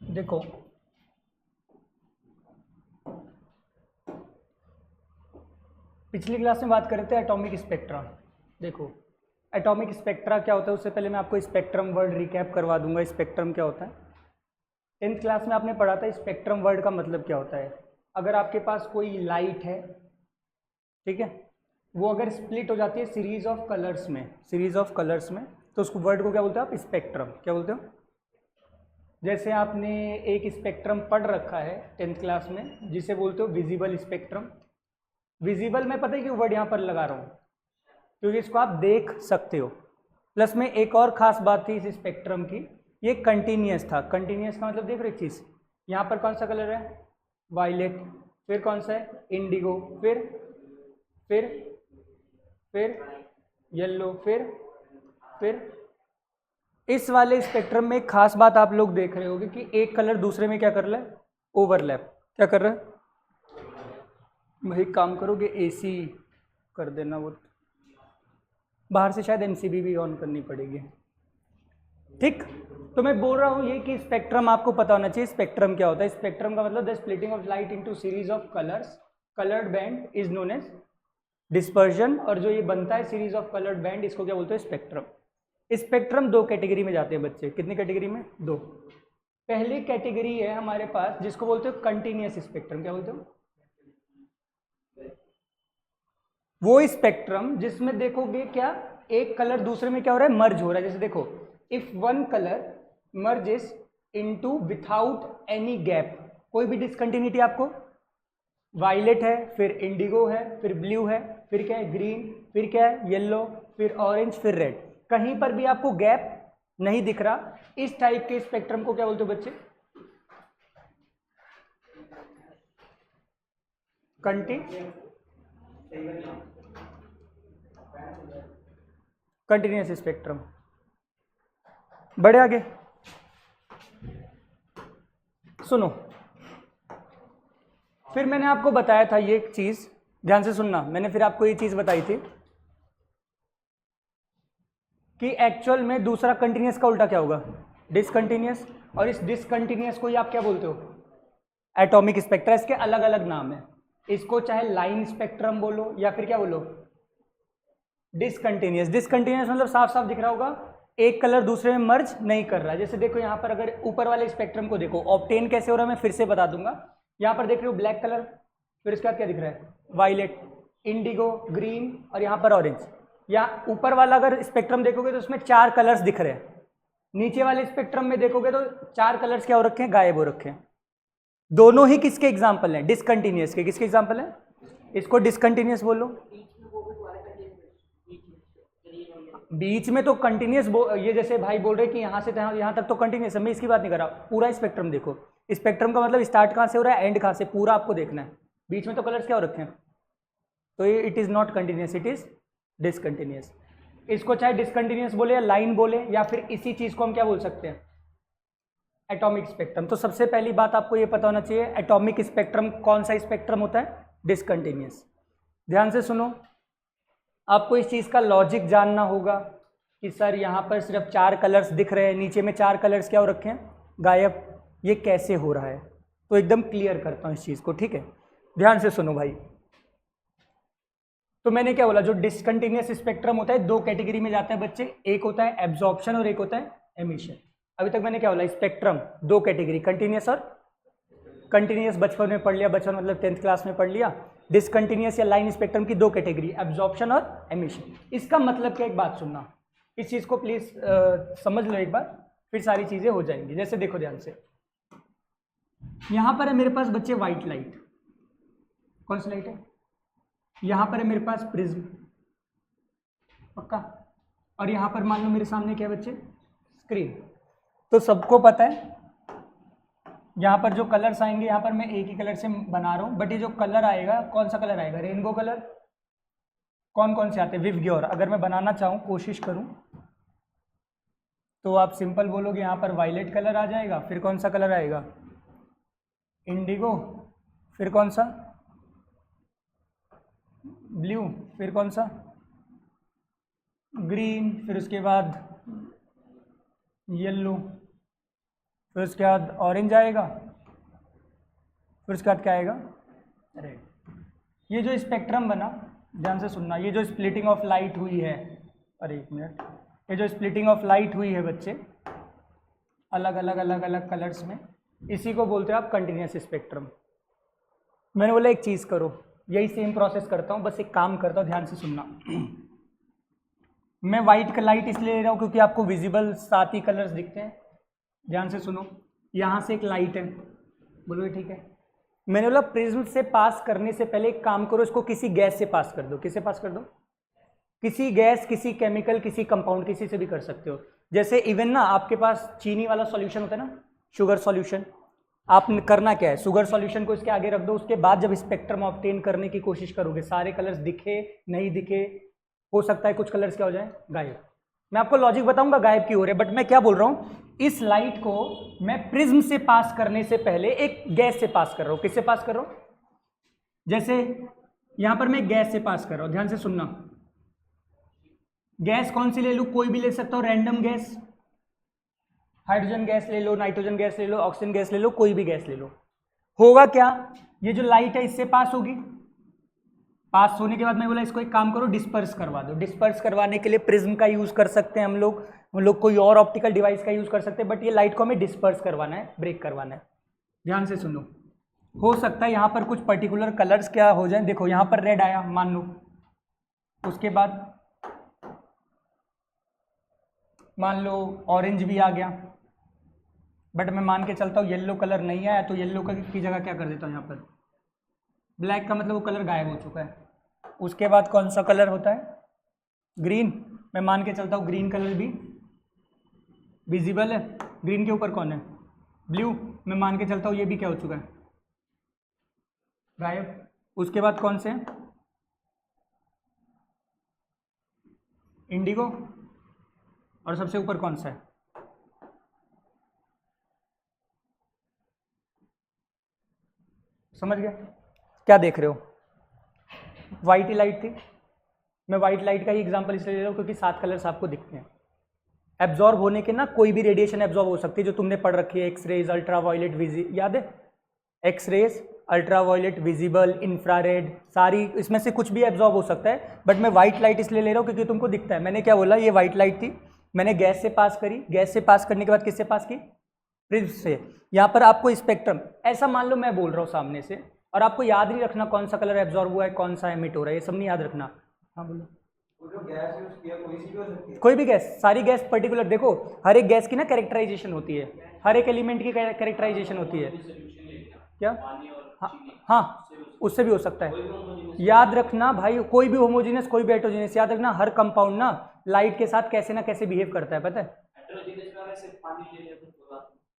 देखो पिछली क्लास में बात कर रहे थे एटॉमिक स्पेक्ट्रा। देखो एटॉमिक स्पेक्ट्रा क्या होता है, उससे पहले मैं आपको स्पेक्ट्रम वर्ड रिकैप करवा दूंगा। स्पेक्ट्रम क्या होता है? 10th क्लास में आपने पढ़ा था स्पेक्ट्रम वर्ड का मतलब क्या होता है। अगर आपके पास कोई लाइट है, ठीक है, वो अगर स्प्लिट हो जाती है सीरीज ऑफ कलर्स में, तो उसको वर्ड को क्या बोलते हो आप? स्पेक्ट्रम। क्या बोलते हो? जैसे आपने एक स्पेक्ट्रम पढ़ रखा है 10th क्लास में, जिसे बोलते हो विजिबल स्पेक्ट्रम। विजिबल मैं पता है क्यों वर्ड यहाँ पर लगा रहा हूँ, क्योंकि इसको आप देख सकते हो। प्लस में एक और खास बात थी इस स्पेक्ट्रम की, ये कंटिन्यूस था। कंटिन्यूस का मतलब देख रहे एक चीज़, यहाँ पर कौन सा कलर है? वायलेट। फिर कौन सा है? इंडिगो। फिर फिर येलो। फिर इस वाले स्पेक्ट्रम में एक खास बात आप लोग देख रहे होगे कि एक कलर दूसरे में क्या कर रहा है? ओवरलैप। क्या कर रहा है भाई? काम करोगे एसी कर देना, वो बाहर से शायद एमसीबी भी ऑन करनी पड़ेगी। ठीक, तो मैं बोल रहा हूँ ये कि स्पेक्ट्रम आपको पता होना चाहिए। स्पेक्ट्रम क्या होता है? स्पेक्ट्रम का मतलब the splitting of light into series of colours. Coloured band is known as dispersion, और जो ये बनता है सीरीज ऑफ कलर्ड बैंड, इसको क्या बोलते हैं? स्पेक्ट्रम। स्पेक्ट्रम दो कैटेगरी में जाते हैं बच्चे। कितनी कैटेगरी में? दो। पहली कैटेगरी है हमारे पास जिसको बोलते हो कंटिन्यूस स्पेक्ट्रम। क्या बोलते हो? वो स्पेक्ट्रम जिसमें देखोगे क्या, एक कलर दूसरे में क्या हो रहा है? मर्ज हो रहा है। जैसे देखो, if one colour merges into without any gap, कोई भी डिसकंटिन्यूटी आपको, वायलेट है, फिर इंडिगो है, फिर ब्लू है, फिर क्या है? ग्रीन, फिर क्या है? येलो, फिर ऑरेंज, फिर रेड, कहीं पर भी आपको गैप नहीं दिख रहा, इस टाइप के स्पेक्ट्रम को क्या बोलते हो बच्चे? Continuous spectrum. बढ़े आगे, सुनो। फिर मैंने आपको बताया था ये चीज, ध्यान से सुनना, मैंने फिर आपको ये चीज बताई थी कि एक्चुअल में दूसरा कंटिन्यूस का उल्टा क्या होगा? डिसकंटिन्यूस। और इस डिसकंटिन्यूस को ही आप क्या बोलते हो? Atomic spectra. इसके अलग अलग नाम है, इसको चाहे लाइन स्पेक्ट्रम बोलो या फिर क्या बोलो? डिसकंटिन्यूस। डिसकंटिन्यूस मतलब साफ साफ दिख रहा होगा, एक कलर दूसरे में मर्ज नहीं कर रहा है। जैसे देखो यहाँ पर, अगर ऊपर वाले स्पेक्ट्रम को देखो, ऑब्टेन कैसे हो रहा है मैं फिर से बता दूंगा। यहाँ पर देख रहे हो ब्लैक कलर, फिर इसके बाद क्या दिख रहा है? वायलेट, इंडिगो, ग्रीन, और यहाँ पर ऑरेंज। या ऊपर वाला अगर स्पेक्ट्रम देखोगे तो उसमें 4 कलर्स दिख रहे हैं। नीचे वाले स्पेक्ट्रम में देखोगे तो 4 कलर्स क्या हो रखे हैं? गायब हो रखे हैं। दोनों ही किसके एग्जाम्पल हैं? डिसकंटिन्यूस के। किसके एग्जाम्पल है? इसको डिसकंटिन्यूस बोलो। बीच में तो कंटिन्यूस, ये जैसे भाई बोल रहे कि यहाँ से यहाँ तक तो कंटिन्यूस है, मैं इसकी बात नहीं कर रहा। पूरा स्पेक्ट्रम देखो। स्पेक्ट्रम का मतलब स्टार्ट कहाँ से हो रहा है, एंड कहाँ से, पूरा आपको देखना है। बीच में तो कलर्स क्या हो रखे हैं, तो ये it is not continuous, it is discontinuous. इसको चाहे डिसकंटिन्यूस बोले या लाइन बोले, या फिर इसी चीज़ को हम क्या बोल सकते हैं? Atomic spectrum. तो सबसे पहली बात आपको ये पता होना चाहिए, एटॉमिक स्पेक्ट्रम कौन सा स्पेक्ट्रम होता है? डिसकंटिन्यूस। ध्यान से सुनो, आपको इस चीज़ का लॉजिक जानना होगा कि सर यहाँ पर सिर्फ 4 कलर्स दिख रहे हैं, नीचे में 4 कलर्स क्या हो रखे हैं? गायब। ये कैसे हो रहा है? तो एकदम क्लियर करता हूँ इस चीज़ को, ठीक है? ध्यान से सुनो भाई। तो मैंने क्या बोला, जो डिसकंटिन्यूस स्पेक्ट्रम होता है दो कैटेगरी में जाता है बच्चे, एक होता है एब्जॉर्प्शन और एक होता है एमिशन। अभी तक मैंने क्या बोला? स्पेक्ट्रम दो कैटेगरी, कंटिन्यूस और कंटिन्यूस बचपन में पढ़ लिया, बचपन मतलब 10th क्लास में पढ़ लिया। डिसकंटिन्यूस या लाइन स्पेक्ट्रम की दो कैटेगरी, एब्जॉर्प्शन और एमिशन। इसका मतलब क्या, एक बात सुनना, इस चीज़ को प्लीज़ समझ लो एक बार, फिर सारी चीज़ें हो जाएंगी। जैसे देखो ध्यान से, यहाँ पर है मेरे पास बच्चे व्हाइट लाइट। कौन सी लाइट है? यहाँ पर है मेरे पास प्रिज्म, पक्का। और यहाँ पर मान लो मेरे सामने क्या है बच्चे? स्क्रीन। तो सबको पता है यहाँ पर जो कलर्स आएंगे, यहाँ पर मैं एक ही कलर से बना रहा हूँ, बट ये जो कलर आएगा कौन सा कलर आएगा? Rainbow colour. कौन कौन से आते हैं? विवग्योर। अगर मैं बनाना चाहूँ, कोशिश करूँ, तो आप सिंपल बोलोगे यहाँ पर वायलेट कलर आ जाएगा, फिर कौन सा कलर आएगा? इंडिगो, फिर कौन सा? ब्लू, फिर कौन सा? ग्रीन, फिर उसके बाद येलो, फिर उसके बाद ऑरेंज आएगा, फिर उसके बाद क्या आएगा, रेड। ये जो स्पेक्ट्रम बना, ध्यान से सुनना, ये जो स्प्लिटिंग ऑफ लाइट हुई है, अरे एक मिनट, ये जो स्प्लिटिंग ऑफ लाइट हुई है बच्चे अलग अलग कलर्स में, इसी को बोलते हैं आप कंटिन्यूस स्पेक्ट्रम। मैंने बोला एक चीज़ करो, यही सेम प्रोसेस करता हूँ, बस एक काम करता हूँ, ध्यान से सुनना। मैं वाइट का लाइट इसलिए ले रहा हूँ क्योंकि आपको विजिबल 7 ही कलर्स दिखते हैं। ध्यान से सुनो, यहाँ से एक लाइट है, बोलो ठीक है। मैंने बोला प्रिज्म से पास करने से पहले एक काम करो, इसको किसी गैस से पास कर दो। किससे पास कर दो? किसी गैस, किसी केमिकल, किसी कंपाउंड, किसी से भी कर सकते हो। जैसे इवन ना आपके पास चीनी वाला सॉल्यूशन होता है ना, शुगर सॉल्यूशन, आप करना क्या है, शुगर सॉल्यूशन को इसके आगे रख दो, उसके बाद जब स्पेक्ट्रम ऑब्टेन करने की कोशिश करोगे, सारे कलर्स दिखे नहीं दिखे, हो सकता है कुछ कलर्स क्या हो जाए, गायब। मैं आपको लॉजिक बताऊंगा गायब क्यों हो रहे, बट मैं क्या बोल रहा हूं, इस लाइट को मैं प्रिज्म से पास करने से पहले एक गैस से पास कर रहा हूं। किससे पास कर रहा हूं? जैसे यहां पर मैं गैस से पास कर रहा हूं, ध्यान से सुनना। गैस कौन सी ले लूं? कोई भी ले सकता हूं, रैंडम गैस, हाइड्रोजन गैस ले लो, नाइट्रोजन गैस ले लो, ऑक्सीजन गैस ले लो, कोई भी गैस ले लो। होगा क्या, ये जो लाइट है इससे पास होगी, पास होने के बाद मैं बोला इसको एक काम करो, डिस्पर्स करवा दो। डिस्पर्स करवाने के लिए प्रिज्म का यूज कर सकते हैं हम लोग कोई और ऑप्टिकल डिवाइस का यूज कर सकते हैं, बट ये लाइट को हमें डिस्पर्स करवाना है, ब्रेक करवाना है। ध्यान से सुनो, हो सकता है यहाँ पर कुछ पर्टिकुलर कलर्स क्या हो जाए, देखो यहाँ पर रेड आया मान लो, उसके बाद मान लो ऑरेंज भी आ गया, बट मैं मान के चलता हूँ येलो कलर नहीं आया, तो येलो की जगह क्या कर देता हूँ यहाँ पर ब्लैक, का मतलब वो कलर गायब हो चुका है। उसके बाद कौन सा कलर होता है, ग्रीन, मैं मान के चलता हूँ ग्रीन कलर भी विजिबल है। ग्रीन के ऊपर कौन है, ब्लू, मैं मान के चलता हूँ ये भी क्या हो चुका है, गायब। उसके बाद कौन से, इंडिगो, और सबसे ऊपर कौन सा है, समझ गया क्या देख रहे हो, वाइट ही लाइट थी। मैं वाइट लाइट का ही एग्जांपल इसलिए ले रहा हूँ क्योंकि 7 कलर्स आपको दिखते हैं। एब्जॉर्ब होने के ना कोई भी रेडिएशन एब्जॉर्ब हो सकती है, जो तुमने पढ़ रखी है, एक्सरेज, अल्ट्रावायलेट, याद है, एक्सरेज, अल्ट्रावायलेट, विजिबल, इंफ्रारेड, सारी इसमें से कुछ भी एब्जॉर्ब हो सकता है। बट मैं व्हाइट लाइट इसलिए ले रहा हूँ क्योंकि तुमको दिखता है। मैंने क्या बोला, ये व्हाइट लाइट थी, मैंने गैस से पास करी, गैस से पास करने के बाद किससे पास की, प्रिज्म से। यहाँ पर आपको स्पेक्ट्रम, ऐसा मान लो मैं बोल रहा हूँ सामने से, और आपको याद नहीं रखना कौन सा कलर एब्जॉर्ब हुआ है, कौन सा एमिट हो रहा है, ये सब नहीं याद रखना। हाँ बोलो। जो गैस यूज किया कोई सी भी हो सकती है, कोई भी गैस, सारी गैस पर्टिकुलर, देखो हर एक गैस की ना कैरेक्टराइजेशन होती है, हर एक एलिमेंट की कैरेक्टराइजेशन होती है। क्या, हाँ उससे भी हो सकता है। याद रखना भाई, कोई भी होमोजीनियस, कोई भी हेटेरोजीनियस, याद रखना हर कंपाउंड ना लाइट के साथ कैसे ना कैसे बिहेव करता है, पता है।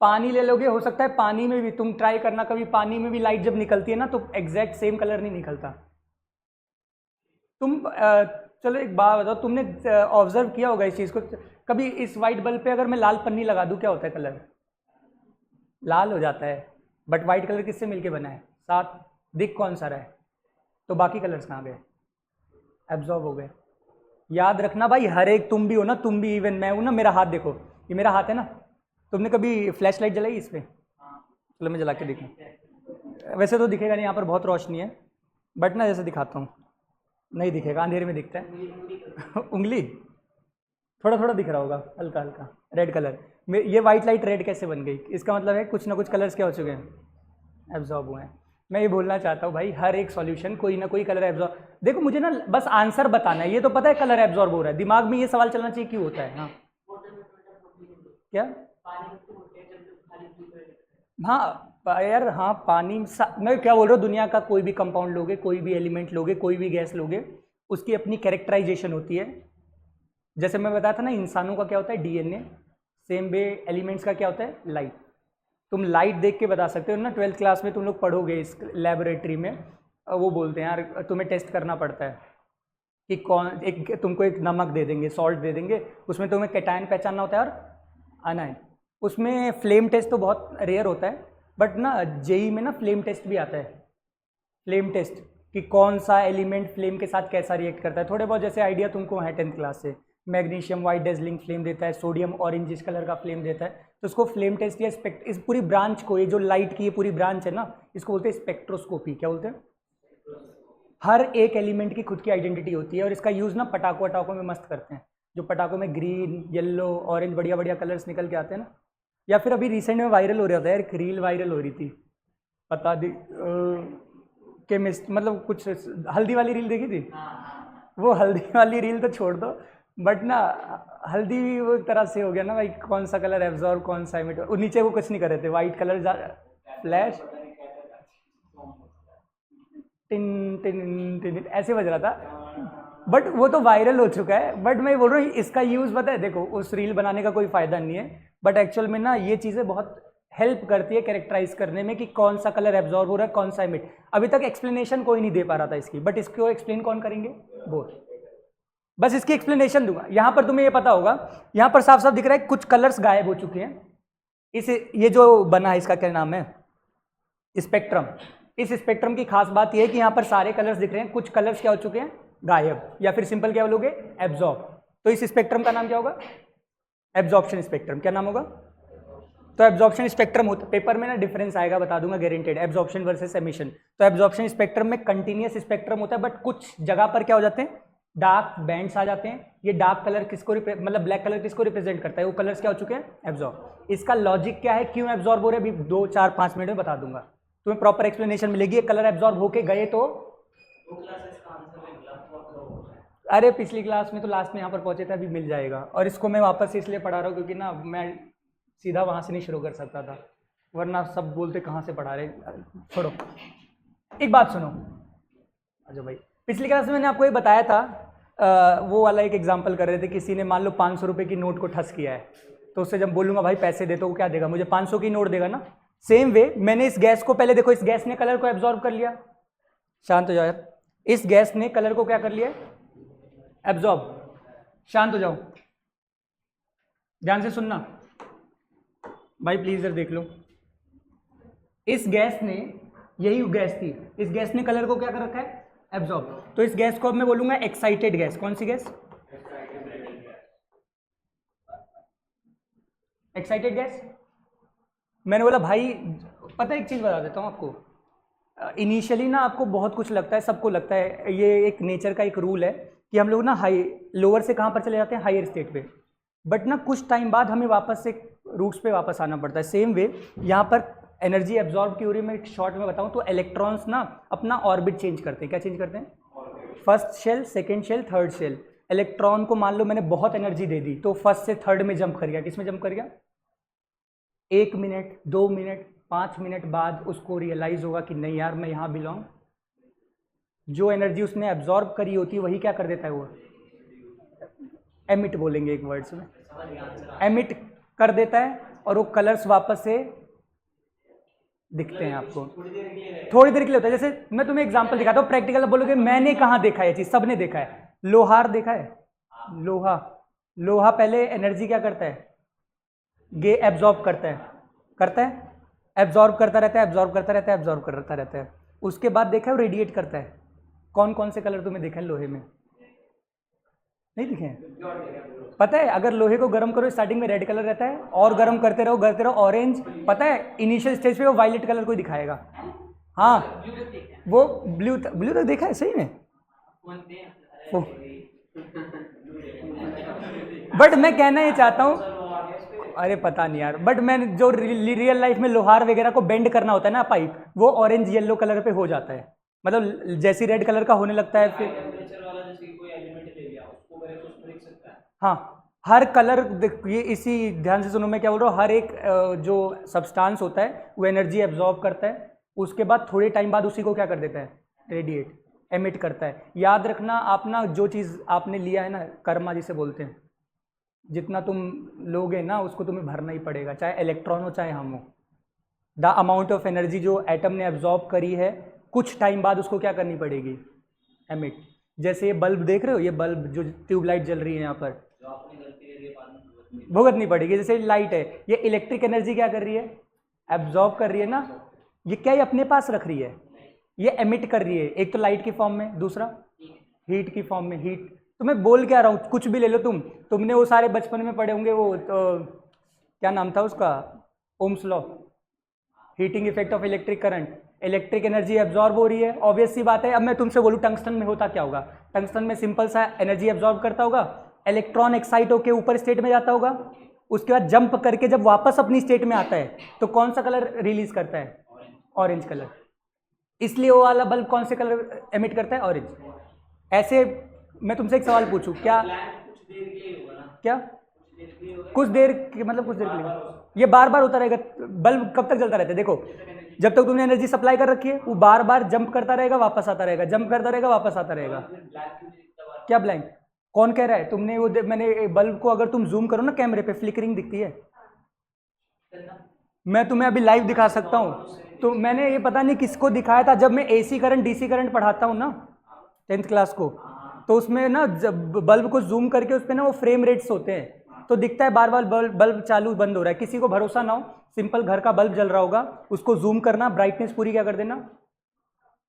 पानी ले लोगे, हो सकता है पानी में भी, तुम ट्राई करना कभी, पानी में भी लाइट जब निकलती है ना तो एग्जैक्ट सेम कलर नहीं निकलता। तुम चलो एक बात बताओ, तुमने ऑब्जर्व किया होगा इस चीज़ को कभी, इस वाइट बल्ब पे अगर मैं लाल पन्नी लगा दूं क्या होता है, कलर लाल हो जाता है। बट वाइट कलर किससे मिलके बना है, साथ, दिख कौन सा रहा है, तो बाकी कलर्स कहाँ गए, एब्जॉर्ब हो गए। याद रखना भाई, हर एक, तुम भी हो ना, तुम भी, इवन मैं हूँ ना, मेरा हाथ देखो, ये मेरा हाथ है ना, तुमने कभी फ्लैश लाइट जलाई इस पर, चलो मैं जला के देखूँ, वैसे तो दिखेगा नहीं, यहाँ पर बहुत रोशनी है, बट ना जैसे दिखाता हूँ, नहीं दिखेगा, अंधेरे में दिखता है। उंगली थोड़ा थोड़ा दिख रहा होगा, हल्का हल्का रेड कलर। ये वाइट लाइट रेड कैसे बन गई, इसका मतलब है कुछ ना कुछ कलर्स क्या हो चुके हैं, एब्जॉर्ब हुए हैं। मैं ये बोलना चाहता हूँ भाई, हर एक सॉल्यूशन कोई ना कोई कलर एब्जॉर्ब, देखो मुझे ना बस आंसर बताना है, ये तो पता है कलर एब्जॉर्ब हो रहा है, दिमाग में ये सवाल चलना चाहिए क्यों होता है। हाँ क्या, हाँ यार, हाँ पानी, मैं क्या बोल रहा हूँ, दुनिया का कोई भी कंपाउंड लोगे, कोई भी एलिमेंट लोगे, कोई भी गैस लोगे, उसकी अपनी कैरेक्टराइजेशन होती है। जैसे मैं बताया था ना, इंसानों का क्या होता है, डीएनए, सेम वे एलिमेंट्स का क्या होता है, लाइट। तुम लाइट देख के बता सकते हो ना, 12th क्लास में तुम लोग पढ़ोगे इस लेबोरेटरी में, वो बोलते हैं यार तुम्हें टेस्ट करना पड़ता है कि कौन, एक तुमको एक नमक दे देंगे, सॉल्ट दे देंगे, उसमें तुम्हें कैटायन पहचानना होता है और आनायन। उसमें फ्लेम टेस्ट तो बहुत रेयर होता है, बट ना जेई में ना फ्लेम टेस्ट भी आता है, फ्लेम टेस्ट कि कौन सा एलिमेंट फ्लेम के साथ कैसा रिएक्ट करता है। थोड़े बहुत जैसे आइडिया तुमको है 10th क्लास से, मैग्नीशियम वाइट डेजलिंग फ्लेम देता है, सोडियम ऑरेंजिश कलर का फ्लेम देता है। तो उसको फ्लेम टेस्ट या इस पूरी ब्रांच को, ये जो लाइट की ये पूरी ब्रांच है ना, इसको बोलते हैं स्पेक्ट्रोस्कोपी। क्या बोलते हैं? हर एक एलिमेंट की खुद की आइडेंटिटी होती है और इसका यूज़ ना पटाखों वटाखों में मस्त करते हैं। जो पटाखों में ग्रीन, येलो, ऑरेंज बढ़िया बढ़िया कलर्स निकल के आते हैं ना। या फिर अभी रिसेंट में वायरल हो रहा था यार, एक रील वायरल हो रही थी, पता दी केमिस्ट, मतलब कुछ हल्दी वाली रील देखी थी? वो हल्दी वाली रील तो छोड़ दो, बट ना हल्दी भी वो एक तरह से हो गया ना भाई, कौन सा कलर एब्जॉर्ब कौन सा एमिट। और नीचे वो कुछ नहीं कर रहे थे, white colour flash tin tin tin ऐसे बज रहा था, बट वो तो वायरल हो चुका है। बट मैं बोल रहा हूँ इसका यूज़ पता है, देखो उस रील बनाने का कोई फ़ायदा नहीं है, बट एक्चुअल में ना ये चीज़ें बहुत हेल्प करती है कैरेक्टराइज करने में कि कौन सा कलर एब्जॉर्ब हो रहा है, कौन सा एमिट। अभी तक एक्सप्लेनेशन कोई नहीं दे पा रहा था इसकी, बट इसको एक्सप्लेन कौन करेंगे? बोल, बस इसकी एक्सप्लेनेशन दूंगा। यहाँ पर तुम्हें ये पता होगा, यहाँ पर साफ साफ दिख रहा है कुछ कलर्स गायब हो चुके हैं। इस ये जो बना है इसका क्या नाम है? स्पेक्ट्रम। इस स्पेक्ट्रम की खास बात यह है कि यहाँ पर सारे कलर्स दिख रहे हैं, कुछ कलर्स क्या हो चुके हैं? गायब, या फिर सिंपल क्या बोलोगे? एब्जॉर्ब। तो इस स्पेक्ट्रम का नाम क्या होगा? Absorption spectrum. क्या नाम होगा? तो एब्जॉर्प्शन स्पेक्ट्रम होता, पेपर में ना डिफरेंस आएगा, बता दूंगा गारंटेड, एब्जॉर्प्शन वर्सेस एमिशन। तो एब्जॉर्प्शन स्पेक्ट्रम में कंटिन्यूअस स्पेक्ट्रम होता है, बट कुछ जगह पर क्या हो जाते हैं? डार्क बैंड्स आ जाते हैं। ये डार्क कलर किसको मतलब ब्लैक कलर किसको रिप्रेजेंट करता है? वो कलर्स क्या हो चुके हैं? एब्जॉर्ब। इसका लॉजिक क्या है, क्यों एब्जॉर्ब हो रहे हैं, अभी 2-4-5 मिनट में बता दूंगा, तुम्हें प्रॉपर एक्सप्लेनेशन मिलेगी। ये कलर एब्जॉर्ब होके गए तो अरे पिछली क्लास में तो लास्ट में यहाँ पर पहुंचे थे, अभी मिल जाएगा। और इसको मैं वापस से इसलिए पढ़ा रहा हूँ क्योंकि ना मैं सीधा वहाँ से नहीं शुरू कर सकता था, वरना सब बोलते कहाँ से पढ़ा रहे। छोड़ो, एक बात सुनो। अच्छा भाई, पिछली क्लास में मैंने आपको ये बताया था, वो वाला एक एग्जाम्पल कर रहे थे, किसी ने मान लो 500 रुपये की नोट को ठस किया है, तो उससे जब बोलूँगा भाई पैसे दे, तो वो क्या देगा? मुझे 500 की नोट देगा ना। सेम वे मैंने इस गैस को, पहले देखो इस गैस ने कलर को एब्जॉर्ब कर लिया। शांत हो जाओ यार, इस गैस ने कलर को क्या कर लिया? एब्जॉर्ब। शांत हो जाओ, ध्यान से सुनना भाई, प्लीज इधर देख लो। इस गैस ने, यही गैस थी, इस गैस ने कलर को क्या कर रखा है? एब्जॉर्ब। तो इस गैस को अब मैं बोलूंगा एक्साइटेड गैस। कौन सी गैस? Excited gas. मैंने बोला भाई पता है, एक चीज बता देता हूं आपको। इनिशियली ना आपको बहुत कुछ लगता है, सबको लगता है, ये एक नेचर का एक रूल है कि हम लोग ना हाई लोअर से कहाँ पर चले जाते हैं? हायर स्टेट पे। बट ना कुछ टाइम बाद हमें वापस से रूट्स पे वापस आना पड़ता है। सेम वे यहाँ पर एनर्जी एब्जॉर्ब की थ्योरी में शॉर्ट में बताऊँ तो इलेक्ट्रॉन्स ना अपना ऑर्बिट चेंज करते हैं। क्या चेंज करते हैं? First shell, second shell, third shell. Electron को मान लो मैंने बहुत एनर्जी दे दी, तो फर्स्ट से थर्ड में जंप कर गया। किस में जंप कर गया? 1 मिनट, 2 मिनट, 5 मिनट बाद उसको रियलाइज होगा कि नहीं यार मैं यहाँ बिलोंग। जो एनर्जी उसने एब्जॉर्ब करी होती है वही क्या कर देता है? वो एमिट बोलेंगे एक वर्ड्स में, एमिट कर देता है, और वो कलर्स वापस से दिखते हैं आपको। थोड़ी देर के लिए होता है। जैसे मैं तुम्हें एग्जांपल दिखाता हूँ, प्रैक्टिकल बोलोगे मैंने कहाँ देखा है चीज? सबने देखा है। लोहार देखा है? लोहा, लोहा पहले एनर्जी क्या करता है? गे एब्जॉर्ब करता है, एब्जॉर्ब करता रहता है, एब्जॉर्ब करता रहता है, एब्जॉर्ब करता रहता है। उसके बाद देखा है वो रेडिएट करता है। कौन कौन से कलर तुम्हें देखा है लोहे में? नहीं दिखे हैं? पता है अगर लोहे को गर्म करो स्टार्टिंग में रेड कलर रहता है, और गर्म करते रहो ऑरेंज। पता है इनिशियल स्टेज पे वो वायलेट कलर को दिखाएगा। हाँ वो ब्लू तक देखा है सही में। बट मैं कहना ये चाहता हूँ, अरे पता नहीं यार, बट मैं जो रियल लाइफ में लोहार वगैरह को बेंड करना होता है ना पाइप, वो ऑरेंज येलो कलर पे हो जाता है। मतलब जैसी रेड कलर का होने लगता है फिर हाँ हर कलर ये इसी ध्यान से सुनो मैं क्या बोल रहा हूँ। हर एक जो सब्सटेंस होता है वो एनर्जी एब्जॉर्ब करता है, उसके बाद थोड़े टाइम बाद उसी को क्या कर देता है? रेडिएट, एमिट करता है। याद रखना आप ना, जो चीज़ आपने लिया है ना, कर्मा जिसे बोलते हैं, जितना तुम लोगे ना उसको तुम्हें भरना ही पड़ेगा, चाहे इलेक्ट्रॉन हो चाहे हम हो। द अमाउंट ऑफ एनर्जी जो एटम ने एब्जॉर्ब करी है, कुछ टाइम बाद उसको क्या करनी पड़ेगी? एमिट। जैसे ये बल्ब देख रहे हो, ये बल्ब जो ट्यूबलाइट जल रही है यहाँ पर, भुगतनी पड़ेगी। जैसे लाइट है, ये इलेक्ट्रिक एनर्जी क्या कर रही है? एब्जॉर्ब कर रही है ना। ये क्या ये अपने पास रख रही है? ये एमिट कर रही है, एक तो लाइट की फॉर्म में, दूसरा हीट की फॉर्म में। हीट तो मैं बोल क्या रहा हूँ, कुछ भी ले लो तुमने वो सारे बचपन में पढ़े होंगे, वो क्या नाम था उसका, Ohm's law, heating effect of electric current, electric energy absorb हो रही है, ऑब्वियस सी बात है। अब मैं तुमसे बोलूँ टंगस्टन में होता क्या होगा, टंगस्टन में सिंपल सा एनर्जी एब्जॉर्ब करता होगा, इलेक्ट्रॉन एक्साइट होकर ऊपर स्टेट में जाता होगा, उसके बाद जंप करके जब वापस अपनी स्टेट में आता है तो कौन सा कलर रिलीज करता है, ऑरेंज कलर। इसलिए वो वाला बल्ब कौन से कलर एमिट करता है, ऑरेंज। ऐसे मैं तुमसे एक सवाल पूछूं, क्या कुछ देर के मतलब कुछ देर के लिए, ये बार बार होता रहेगा। बल्ब कब तक जलता रहता है, देखो जब तक तुमने एनर्जी सप्लाई कर रखी है वो बार बार जंप करता रहेगा, वापस आता रहेगा, जंप करता रहेगा, वापस आता रहेगा। क्या ब्लैंक, कौन कह रहा है, तुमने वो मैंने बल्ब को अगर तुम जूम करो ना कैमरे पे, फ्लिकरिंग दिखती है। मैं तुम्हें अभी लाइव दिखा सकता हूँ। तो मैंने ये पता नहीं किसको दिखाया था, जब मैं एसी करंट डीसी करंट पढ़ाता हूँ ना 10th क्लास को, तो उसमें ना जब बल्ब को जूम करके उस पर ना वो फ्रेम रेट्स होते हैं, तो दिखता है बार बार बल्ब चालू बंद हो रहा है। किसी को भरोसा ना हो, सिंपल घर का बल्ब जल रहा होगा, उसको जूम करना, ब्राइटनेस पूरी क्या कर देना,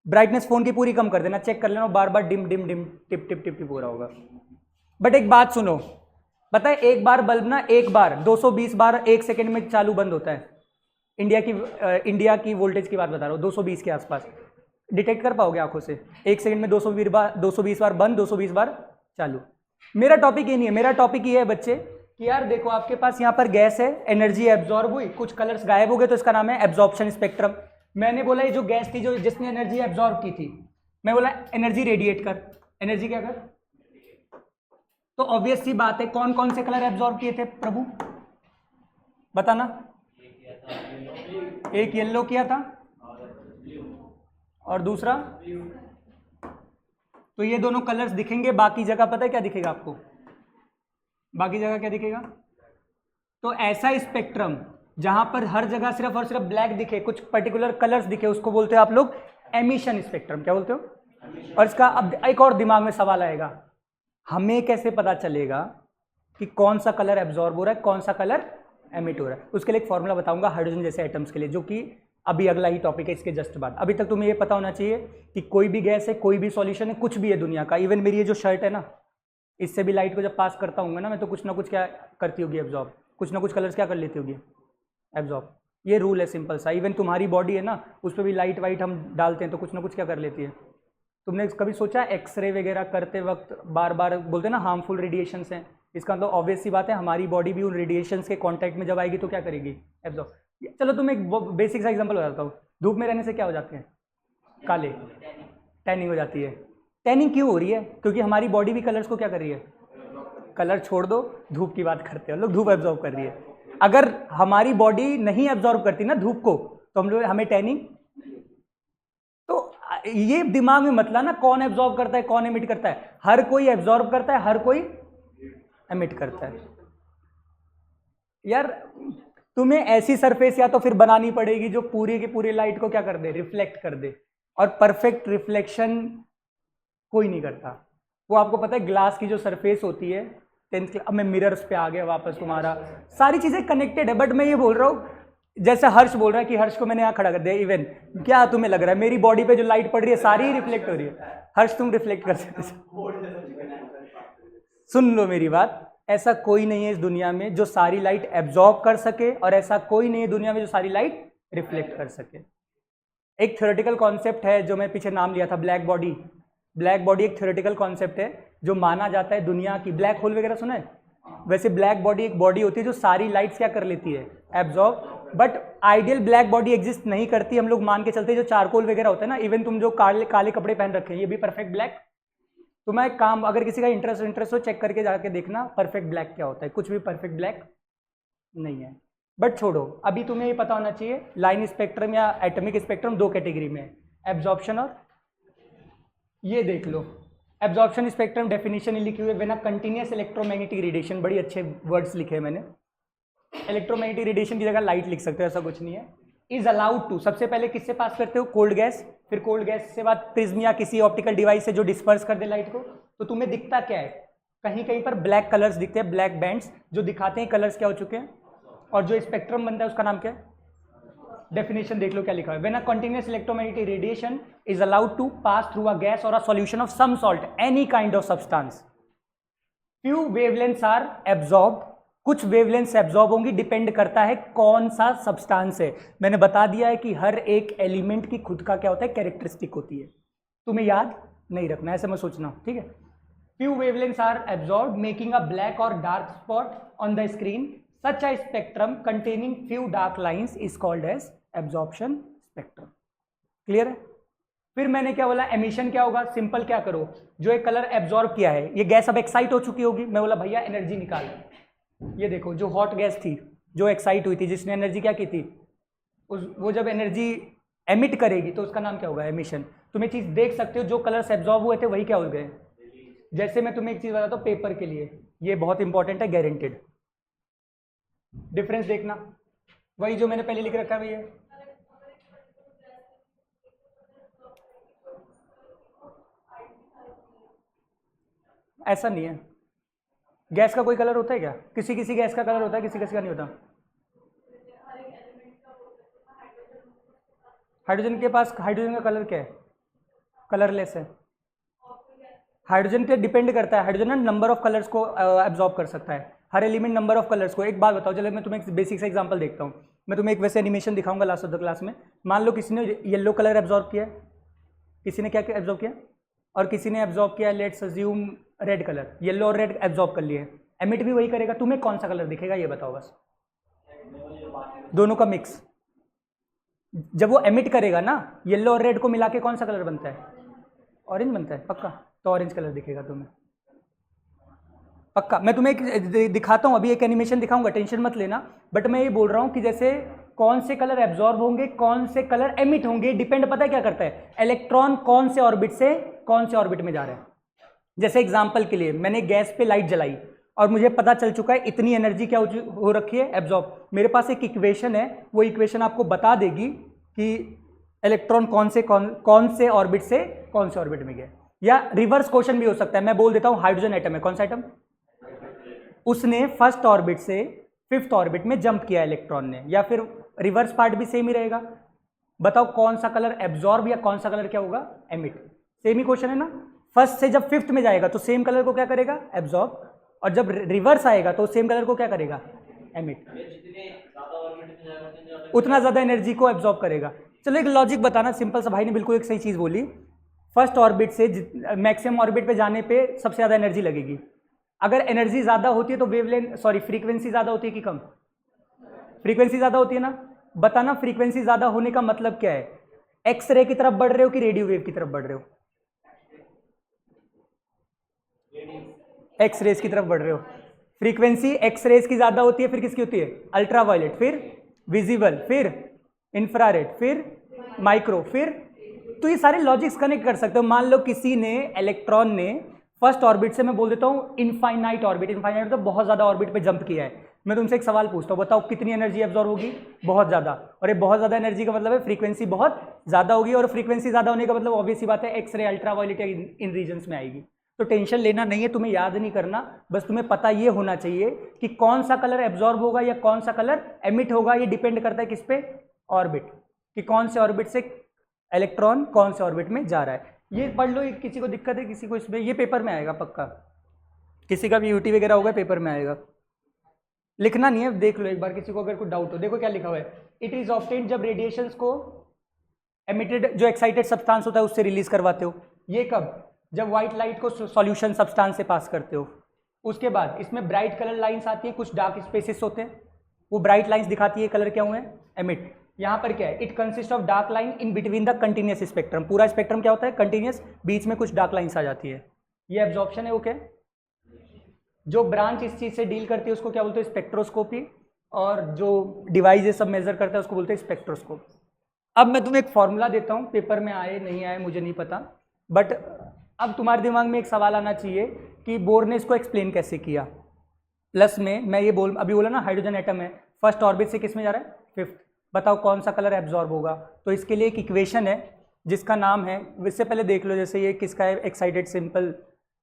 ब्राइटनेस फोन की पूरी कम कर देना, चेक कर लेना, बार बार डिम डिम डिम टिप टिप टिप टिप हो रहा होगा। बट एक बात सुनो, पता है एक बार बल्ब ना, एक बार 220 बार एक सेकेंड में चालू बंद होता है। इंडिया की वोल्टेज की बात बता रहा हूँ, 220 के आसपास। डिटेक्ट कर पाओगे आंखों से, एक सेकंड में 220 बार बंद, 220 बार चालू। मेरा टॉपिक ये नहीं है, मेरा टॉपिक ये है बच्चे कि यार देखो आपके पास यहाँ पर गैस है, एनर्जी एब्जॉर्ब हुई, कुछ कलर्स गायब हो गए, तो इसका नाम है एब्जॉर्प्शन स्पेक्ट्रम। मैंने बोला ये जो गैस थी, जो जिसने एनर्जी एब्जॉर्ब की थी, मैं बोला एनर्जी रेडिएट कर, एनर्जी क्या कर। तो ऑब्वियस सी बात है, कौन कौन से कलर एब्जॉर्ब किए थे प्रभु, बताना। एक येलो किया था और दूसरा, तो ये दोनों कलर्स दिखेंगे, बाकी जगह पता है क्या दिखेगा आपको, बाकी जगह क्या दिखेगा। तो ऐसा स्पेक्ट्रम जहां पर हर जगह सिर्फ और सिर्फ ब्लैक दिखे, कुछ पर्टिकुलर कलर्स दिखे, उसको बोलते हो आप लोग एमिशन स्पेक्ट्रम। क्या बोलते हो। और इसका अब एक और दिमाग में सवाल आएगा, हमें कैसे पता चलेगा कि कौन सा कलर एब्जॉर्ब हो रहा है, कौन सा कलर एमिट हो रहा है। उसके लिए एक फॉर्मूला बताऊंगा हाइड्रोजन जैसे एटम्स के लिए, जो कि अभी अगला ही टॉपिक है इसके जस्ट बाद। अभी तक तुम्हें ये पता होना चाहिए कि कोई भी गैस है, कोई भी सॉल्यूशन है, कुछ भी है दुनिया का, इवन मेरी ये जो शर्ट है ना, इससे भी लाइट को जब पास करता हूँ ना मैं, तो कुछ ना कुछ क्या करती होगी, एब्जॉर्ब, कुछ ना कुछ कलर्स क्या कर लेती होगी, एब्जॉर्ब। ये रूल है सिंपल सा। इवन तुम्हारी बॉडी है ना, उस पर भी लाइट वाइट हम डालते हैं तो कुछ ना कुछ क्या कर लेती है। तुमने कभी सोचा एक्सरे वगैरह करते वक्त बार बार बोलते हैं ना हार्मफुल रेडिएशंस हैं, इसका मतलब ऑब्वियस सी बात है हमारी बॉडी भी उन रेडिएशंस के कांटेक्ट में जब आएगी तो क्या करेगी, एब्जॉर्ब। चलो तुम एक बेसिक सा एग्जांपल बताता हूँ, धूप में रहने से क्या हो जाते हैं, काले, टैनिंग हो जाती है। टैनिंग क्यों हो रही है, क्योंकि हमारी बॉडी भी कलर्स को क्या कर रही है, कलर छोड़ दो, धूप की बात करते हैं लोग, धूप एब्जॉर्ब कर रही है। अगर हमारी बॉडी नहीं एब्जॉर्ब करती ना धूप को, तो हम लोग हमें टैनिंग। तो ये दिमाग में मतलब ना, कौन एब्जॉर्ब करता है कौन एमिट करता है, हर कोई एब्जॉर्ब करता है, हर कोई एमिट करता है। यार तुम्हें ऐसी सरफेस या तो फिर बनानी पड़ेगी जो पूरी की पूरी लाइट को क्या कर दे, रिफ्लेक्ट कर दे। और परफेक्ट रिफ्लेक्शन कोई नहीं करता। वो आपको पता है ग्लास की जो सरफेस होती है, 10th क्लास, अब मैं मिरर्स पे आ गया वापस, तुम्हारा सारी चीजें कनेक्टेड है। बट मैं ये बोल रहा हूँ, जैसे हर्ष बोल रहा है कि हर्ष को मैंने यहाँ खड़ा कर दिया, इवन क्या तुम्हें लग रहा है मेरी बॉडी पे जो लाइट पड़ रही है सारी रिफ्लेक्ट हो रही है। हर्ष तुम रिफ्लेक्ट कर सकते। सुन लो मेरी बात, ऐसा कोई नहीं है इस दुनिया में जो सारी लाइट एब्जॉर्ब कर सके, और ऐसा कोई नहीं है दुनिया में जो सारी लाइट रिफ्लेक्ट कर सके। एक थ्योरेटिकल कॉन्सेप्ट है जो मैं पीछे नाम लिया था, ब्लैक बॉडी। ब्लैक बॉडी एक थ्योरेटिकल कॉन्सेप्ट है जो माना जाता है दुनिया की, ब्लैक होल वगैरह सुना है। वैसे ब्लैक बॉडी एक बॉडी होती है जो सारी लाइट्स क्या कर लेती है, absorb. But ideal black body exist नहीं करती, हम लोग मान के चलते हैं जो चारकोल वगैरह होता है ना, इवन तुम जो काले काले कपड़े पहन रखे हैं ये भी परफेक्ट ब्लैक। तो मैं काम, अगर किसी का इंटरेस्ट हो चेक करके जाके देखना परफेक्ट ब्लैक क्या होता है, कुछ भी परफेक्ट ब्लैक नहीं है। बट छोड़ो, अभी तुम्हें ये पता होना चाहिए लाइन स्पेक्ट्रम या एटॉमिक स्पेक्ट्रम दो कैटेगरी में, एब्जॉर्प्शन और ये देख लो। एब्जॉर्प्शन स्पेक्ट्रम डेफिनेशन लिखी हुई है, when a continuous electromagnetic radiation, बड़ी अच्छे वर्ड्स लिखे हैं मैंने। इलेक्ट्रोमैग्नेटिक रेडिएशन की जगह लाइट लिख सकते हो, ऐसा कुछ नहीं है। इज अलाउड टू, सबसे पहले किससे पास करते हो, कोल्ड गैस, फिर कोल्ड गैस से बाद प्रिज्म या किसी ऑप्टिकल डिवाइस से जो डिस्पर्स कर दे लाइट को। तो तुम्हें दिखता क्या है, कहीं कहीं पर ब्लैक कलर्स दिखते हैं, ब्लैक बैंड्स जो दिखाते हैं कलर्स क्या हो चुके हैं। और जो स्पेक्ट्रम बनता है उसका नाम क्या है, डेफिनेशन देख लो क्या लिखा है, when a continuous electromagnetic radiation is allowed to pass through a gas और a solution of some salt any kind of substance. Few wavelengths are absorb, कुछ वेवलेंथ्स एब्जॉर्ब होंगी, डिपेंड करता है कौन सा सब्सटेंस है। मैंने बता दिया है कि हर एक एलिमेंट की खुद का क्या होता है, कैरेक्टरिस्टिक होती है, तुम्हें याद नहीं रखना, ऐसे मैं सोचना, ठीक है। Few wavelengths are absorb making a black और dark spot on the screen, such a spectrum containing few dark lines is called as absorption spectrum. Clear है। फिर मैंने क्या बोला, एमिशन क्या होगा, सिंपल क्या करो, जो एक कलर एब्जॉर्ब किया है, ये गैस अब एक्साइट हो चुकी होगी, मैं बोला भैया एनर्जी निकाल, ये देखो जो हॉट गैस थी जो एक्साइट हुई थी, जिसने एनर्जी क्या की थी, वो जब एनर्जी एमिट करेगी तो उसका नाम क्या होगा, एमिशन। तुम एक चीज देख सकते हो, जो कलर्स एब्जॉर्ब हुए थे वही क्या हो गए। जैसे मैं तुम्हें एक चीज बताता हूँ पेपर के लिए, ये बहुत इंपॉर्टेंट है, गारंटेड। डिफरेंस देखना, वही जो मैंने पहले लिख रखा है भैया, ऐसा नहीं है। गैस का कोई कलर होता है क्या, किसी किसी गैस का कलर होता है, किसी किसी का नहीं होता। हाइड्रोजन के पास, हाइड्रोजन का कलर क्या है, कलरलेस है। हाइड्रोजन पे डिपेंड करता है, हाइड्रोजन ना नंबर ऑफ कलर्स को एब्जॉर्ब कर सकता है, हर एलिमेंट नंबर ऑफ कलर्स को। एक बात बताओ, चलो मैं तुम्हें एक बेसिक सा एग्जांपल देखता हूँ, मैं तुम्हें एक वैसे एनिमेशन दिखाऊंगा लास्ट ऑफ द क्लास में। मान लो किसी ने येलो कलर एब्जॉर्ब किया, किसी ने क्या एब्जॉर्ब किया, और किसी ने एब्जॉर्ब किया let's assume red colour, yellow और रेड एब्जॉर्ब कर लिए, एमिट भी वही करेगा, तुम्हें कौन सा कलर दिखेगा ये बताओ बस, दोनों का मिक्स। जब वो एमिट करेगा ना, येलो और रेड को मिला के कौन सा कलर बनता है, ऑरेंज बनता है, पक्का, तो ऑरेंज कलर दिखेगा तुम्हें, पक्का। मैं तुम्हें एक दिखाता हूँ, अभी एक एनिमेशन दिखाऊंगा, टेंशन मत लेना, बट मैं ये बोल रहा हूँ कि जैसे कौन से कलर एब्जॉर्ब होंगे, कौन से कलर एमिट होंगे, डिपेंड पता है क्या करता है, इलेक्ट्रॉन कौन से ऑर्बिट से कौन से ऑर्बिट में जा रहे हैं। जैसे एग्जांपल के लिए मैंने गैस पे लाइट जलाई और मुझे पता चल चुका है इतनी एनर्जी क्या हो रखी है, एब्जॉर्ब। मेरे पास एक इक्वेशन है, वो इक्वेशन आपको बता देगी कि इलेक्ट्रॉन कौन से ऑर्बिट से कौन से ऑर्बिट में गया। या रिवर्स क्वेश्चन भी हो सकता है, मैं बोल देता हूं हाइड्रोजन एटम है, कौन सा एटम, उसने फर्स्ट ऑर्बिट से फिफ्थ ऑर्बिट में जंप किया इलेक्ट्रॉन ने, या फिर रिवर्स पार्ट भी सेम ही रहेगा। बताओ कौन सा कलर एब्जॉर्ब या कौन सा कलर क्या होगा, एमिट। सेम ही क्वेश्चन है ना, फर्स्ट से जब फिफ्थ में जाएगा तो सेम कलर को क्या करेगा, एब्जॉर्ब, और जब रिवर्स आएगा तो सेम कलर को क्या करेगा, एमिट। उतना ज्यादा एनर्जी को एब्जॉर्ब करेगा। चलो एक लॉजिक बताना सिंपल सा, भाई ने बिल्कुल एक सही चीज बोली, फर्स्ट ऑर्बिट से मैक्सिमम ऑर्बिट पे जाने पे सबसे ज्यादा एनर्जी लगेगी। अगर एनर्जी ज्यादा होती है तो वेवलेंथ फ्रीक्वेंसी ज्यादा होती है कि कम, फ्रीक्वेंसी ज्यादा होती है ना। बताना फ्रीक्वेंसी ज्यादा होने का मतलब क्या है, एक्स रे की तरफ बढ़ रहे हो कि रेडियो वेव की तरफ बढ़ रहे हो, एक्स रेज की तरफ बढ़ रहे हो। फ्रीक्वेंसी एक्स रेज की ज्यादा होती है, फिर किसकी होती है, अल्ट्रावायलेट, फिर विजिबल, फिर इंफ्रारेड, फिर माइक्रो, फिर, तो ये सारे लॉजिक्स कनेक्ट कर सकते हो। मान लो किसी ने, इलेक्ट्रॉन ने फर्स्ट ऑर्बिट से, मैं बोल देता हूं इनफाइनाइट ऑर्बिट, इनफाइनाइट तो बहुत ज्यादा ऑर्बिट पे जंप किया है, मैं तुमसे एक सवाल पूछता हूं, बताओ कितनी एनर्जी एब्जॉर्ब होगी, बहुत ज्यादा। और ये बहुत ज्यादा एनर्जी का मतलब है फ्रीक्वेंसी बहुत ज्यादा होगी, और फ्रीक्वेंसी ज्यादा होने का मतलब ऑब्वियस सी बात है एक्सरे, अल्ट्रावायलेट या इन रीजन्स में आएगी। तो टेंशन लेना नहीं है, तुम्हें याद नहीं करना, बस तुम्हें पता ये होना चाहिए कि कौन सा कलर एब्जॉर्ब होगा या कौन सा कलर एमिट होगा। ये डिपेंड करता है किस पे, ऑर्बिट, कि कौन से ऑर्बिट से इलेक्ट्रॉन कौन से ऑर्बिट में जा रहा है। ये पढ़ लो, किसी को दिक्कत है, किसी को इसमें, ये पेपर में आएगा पक्का, किसी का भी यूटी वगैरह होगा पेपर में आएगा, लिखना नहीं है, देख लो एक बार, किसी को अगर कुछ डाउट हो। देखो क्या लिखा हुआ है, इट इज ऑब्टेन्ड जब रेडिएशंस को एमिटेड जो एक्साइटेड सब्सटेंस होता है उससे रिलीज करवाते हो। ये कब, जब व्हाइट लाइट को सॉल्यूशन सब्सटेंस से पास करते हो। उसके बाद इसमें ब्राइट कलर लाइंस आती है, कुछ डार्क स्पेसेस होते हैं, वो ब्राइट लाइंस दिखाती है कलर क्या हुए हैं, एमिट। यहाँ पर क्या है, it consist of dark line in between the continuous spectrum. पूरा स्पेक्ट्रम क्या होता है, कंटिन्यूस, बीच में कुछ डार्क लाइंस आ जाती है, ये एब्जॉर्प्शन है। ओके, जो ब्रांच इस चीज से डील करती है उसको क्या बोलते हैं, स्पेक्ट्रोस्कोपी, और जो डिवाइस ये सब मेजर करता है उसको बोलते हैं स्पेक्ट्रोस्कोप। अब मैं तुम्हें एक फॉर्मूला देता हूँ, पेपर में आए नहीं आए मुझे नहीं पता, बट अब तुम्हारे दिमाग में एक सवाल आना चाहिए कि बोर ने इसको एक्सप्लेन कैसे किया। प्लस में मैं ये अभी बोला ना, हाइड्रोजन एटम है, फर्स्ट ऑर्बिट से किस में जा रहा है, फिफ्थ। बताओ कौन सा कलर एब्जॉर्ब होगा, तो इसके लिए एक इक्वेशन है जिसका नाम है, इससे पहले देख लो, जैसे ये किसका है, एक्साइटेड सिंपल,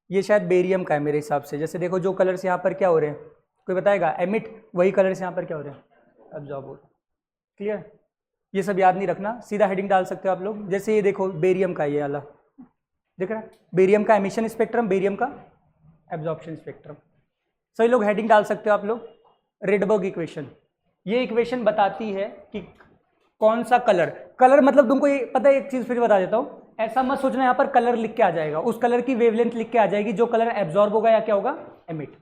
ये शायद बेरियम का है मेरे हिसाब से। जैसे देखो जो कलर्स यहाँ पर क्या हो रहे हैं, कोई बताएगा, एमिट, वही कलर्स यहाँ पर क्या हो रहे हैं, एब्जॉर्ब हो रहे हैं। क्लियर, ये सब याद नहीं रखना, सीधा हेडिंग डाल सकते हो आप लोग। जैसे ये देखो बेरियम का, ये वाला दिख रहा है, बेरियम का एमिशन स्पेक्ट्रम, बेरियम का एब्जॉर्प्शन स्पेक्ट्रम। सभी लोग हेडिंग डाल सकते हो आप लोग, रेडबर्ग इक्वेशन। ये इक्वेशन बताती है कि कौन सा कलर, कलर मतलब तुमको ये पता है, एक चीज फिर बता देता हूं, ऐसा मत सोचना यहाँ पर कलर लिख के आ जाएगा, उस कलर की वेवलेंथ लिख के आ जाएगी जो कलर एब्जॉर्ब होगा या क्या होगा, एमिट।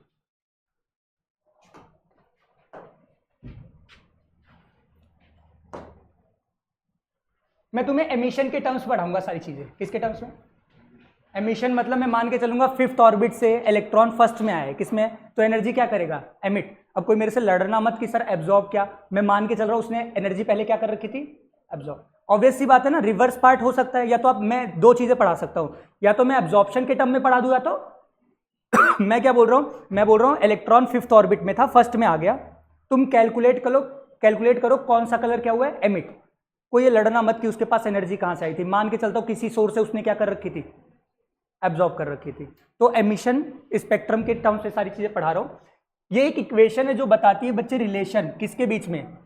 मैं तुम्हें एमिशन के टर्म्स पढ़ाऊंगा सारी चीजें। किसके टर्म्स में? एमिशन मतलब मैं मान के चलूंगा फिफ्थ ऑर्बिट से इलेक्ट्रॉन फर्स्ट में आए, किसमें, तो एनर्जी क्या करेगा, एमिट। अब कोई मेरे से लड़ना मत कि सर एब्जॉर्ब क्या, मैं मान के चल रहा हूं उसने एनर्जी पहले क्या कर रखी थी, एब्जॉर्ब। ऑब्वियस सी बात है ना, रिवर्स पार्ट हो सकता है, या तो आप, मैं दो चीजें पढ़ा सकता हूं, या तो मैं एब्जॉर्प्शन के टर्म में पढ़ा दूं, या तो मैं क्या बोल रहा हूं, मैं बोल रहा हूं इलेक्ट्रॉन फिफ्थ ऑर्बिट में था, फर्स्ट में आ गया, तुम कैलकुलेट करो कौन सा कलर क्या हुआ है, एमिट। कोई ये लड़ना मत कि उसके पास एनर्जी कहां से आई थी, मान के चलता हूं किसी सोर्स से उसने क्या कर रखी थी, एब्जॉर्ब कर रखी थी। तो एमिशन स्पेक्ट्रम के टर्म से सारी चीजें पढ़ा रहा हूं। ये एक इक्वेशन है जो बताती है बच्चे रिलेशन किसके बीच में,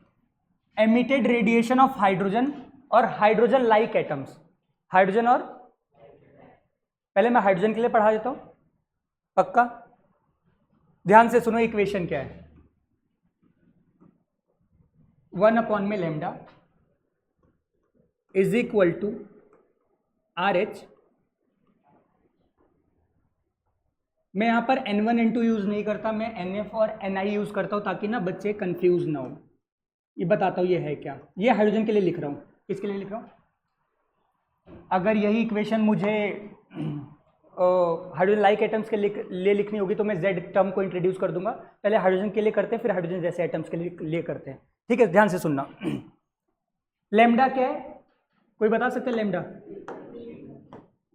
एमिटेड रेडिएशन ऑफ हाइड्रोजन और हाइड्रोजन लाइक एटम्स। हाइड्रोजन और, पहले मैं हाइड्रोजन के लिए पढ़ा देता हूं, पक्का ध्यान से सुनो, इक्वेशन क्या है, 1 में lambda is equal to R H. मैं यहां पर N1 N2 यूज नहीं करता, मैं NF और NI यूज करता हूं ताकि ना बच्चे कंफ्यूज ना हो। ये बताता हूं ये है क्या, ये हाइड्रोजन के लिए लिख रहा हूं, किसके लिए लिख रहा हूं, अगर यही इक्वेशन मुझे हाइड्रोजन लाइक एटम्स के लिए लिखनी होगी तो मैं Z टर्म को इंट्रोड्यूस कर दूंगा, पहले हाइड्रोजन के लिए करते हैं फिर हाइड्रोजन जैसे एटम्स के लिए करते हैं, ठीक है, ध्यान से सुनना। लेमडा क्या है, कोई बता सकते हैं लेमडा,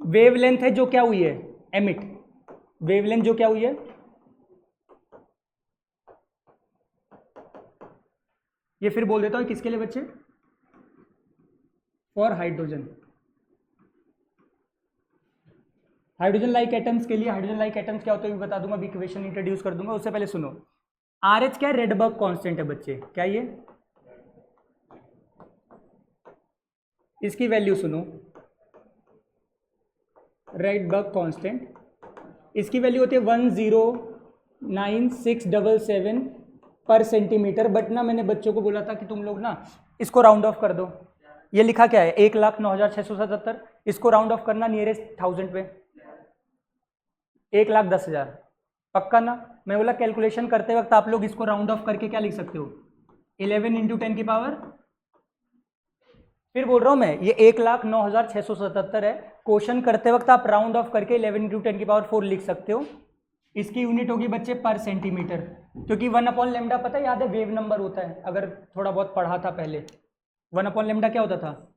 वेवलेंथ है जो क्या हुई है, एमिट, वेवलेंथ जो क्या हुई है, ये फिर बोल देता हूं किसके लिए बच्चे, for hydrogen, hydrogen like atoms के लिए। हाइड्रोजन लाइक एटम्स क्या होता है बता दूंगा, अभी इक्वेशन इंट्रोड्यूस कर दूंगा, उससे पहले सुनो, आर एच क्या है, रेडबर्ग कांस्टेंट है बच्चे, क्या ये, इसकी वैल्यू सुनो, रेडबर्ग कांस्टेंट, इसकी वैल्यू होती है 109677 पर सेंटीमीटर। बट ना मैंने बच्चों को बोला था कि तुम लोग ना इसको राउंड ऑफ कर दो, ये लिखा क्या है 1,09,677, इसको राउंड ऑफ करना नियरेस्ट 1000 पे, 1,10,000, पक्का ना। मैं बोला कैलकुलेशन करते वक्त आप लोग इसको राउंड ऑफ करके क्या लिख सकते हो, 11 × 10 की पावर, फिर बोल रहा हूं मैं ये 1,09,677 है, क्वेश्चन करते वक्त आप राउंड ऑफ करके 11 × 10 की पावर 4 लिख सकते हो। इसकी यूनिट होगी बच्चे पर सेंटीमीटर, क्योंकि 1/λ पता है, याद है वेव नंबर होता है, अगर थोड़ा बहुत पढ़ा था पहले, 1/λ क्या होता था,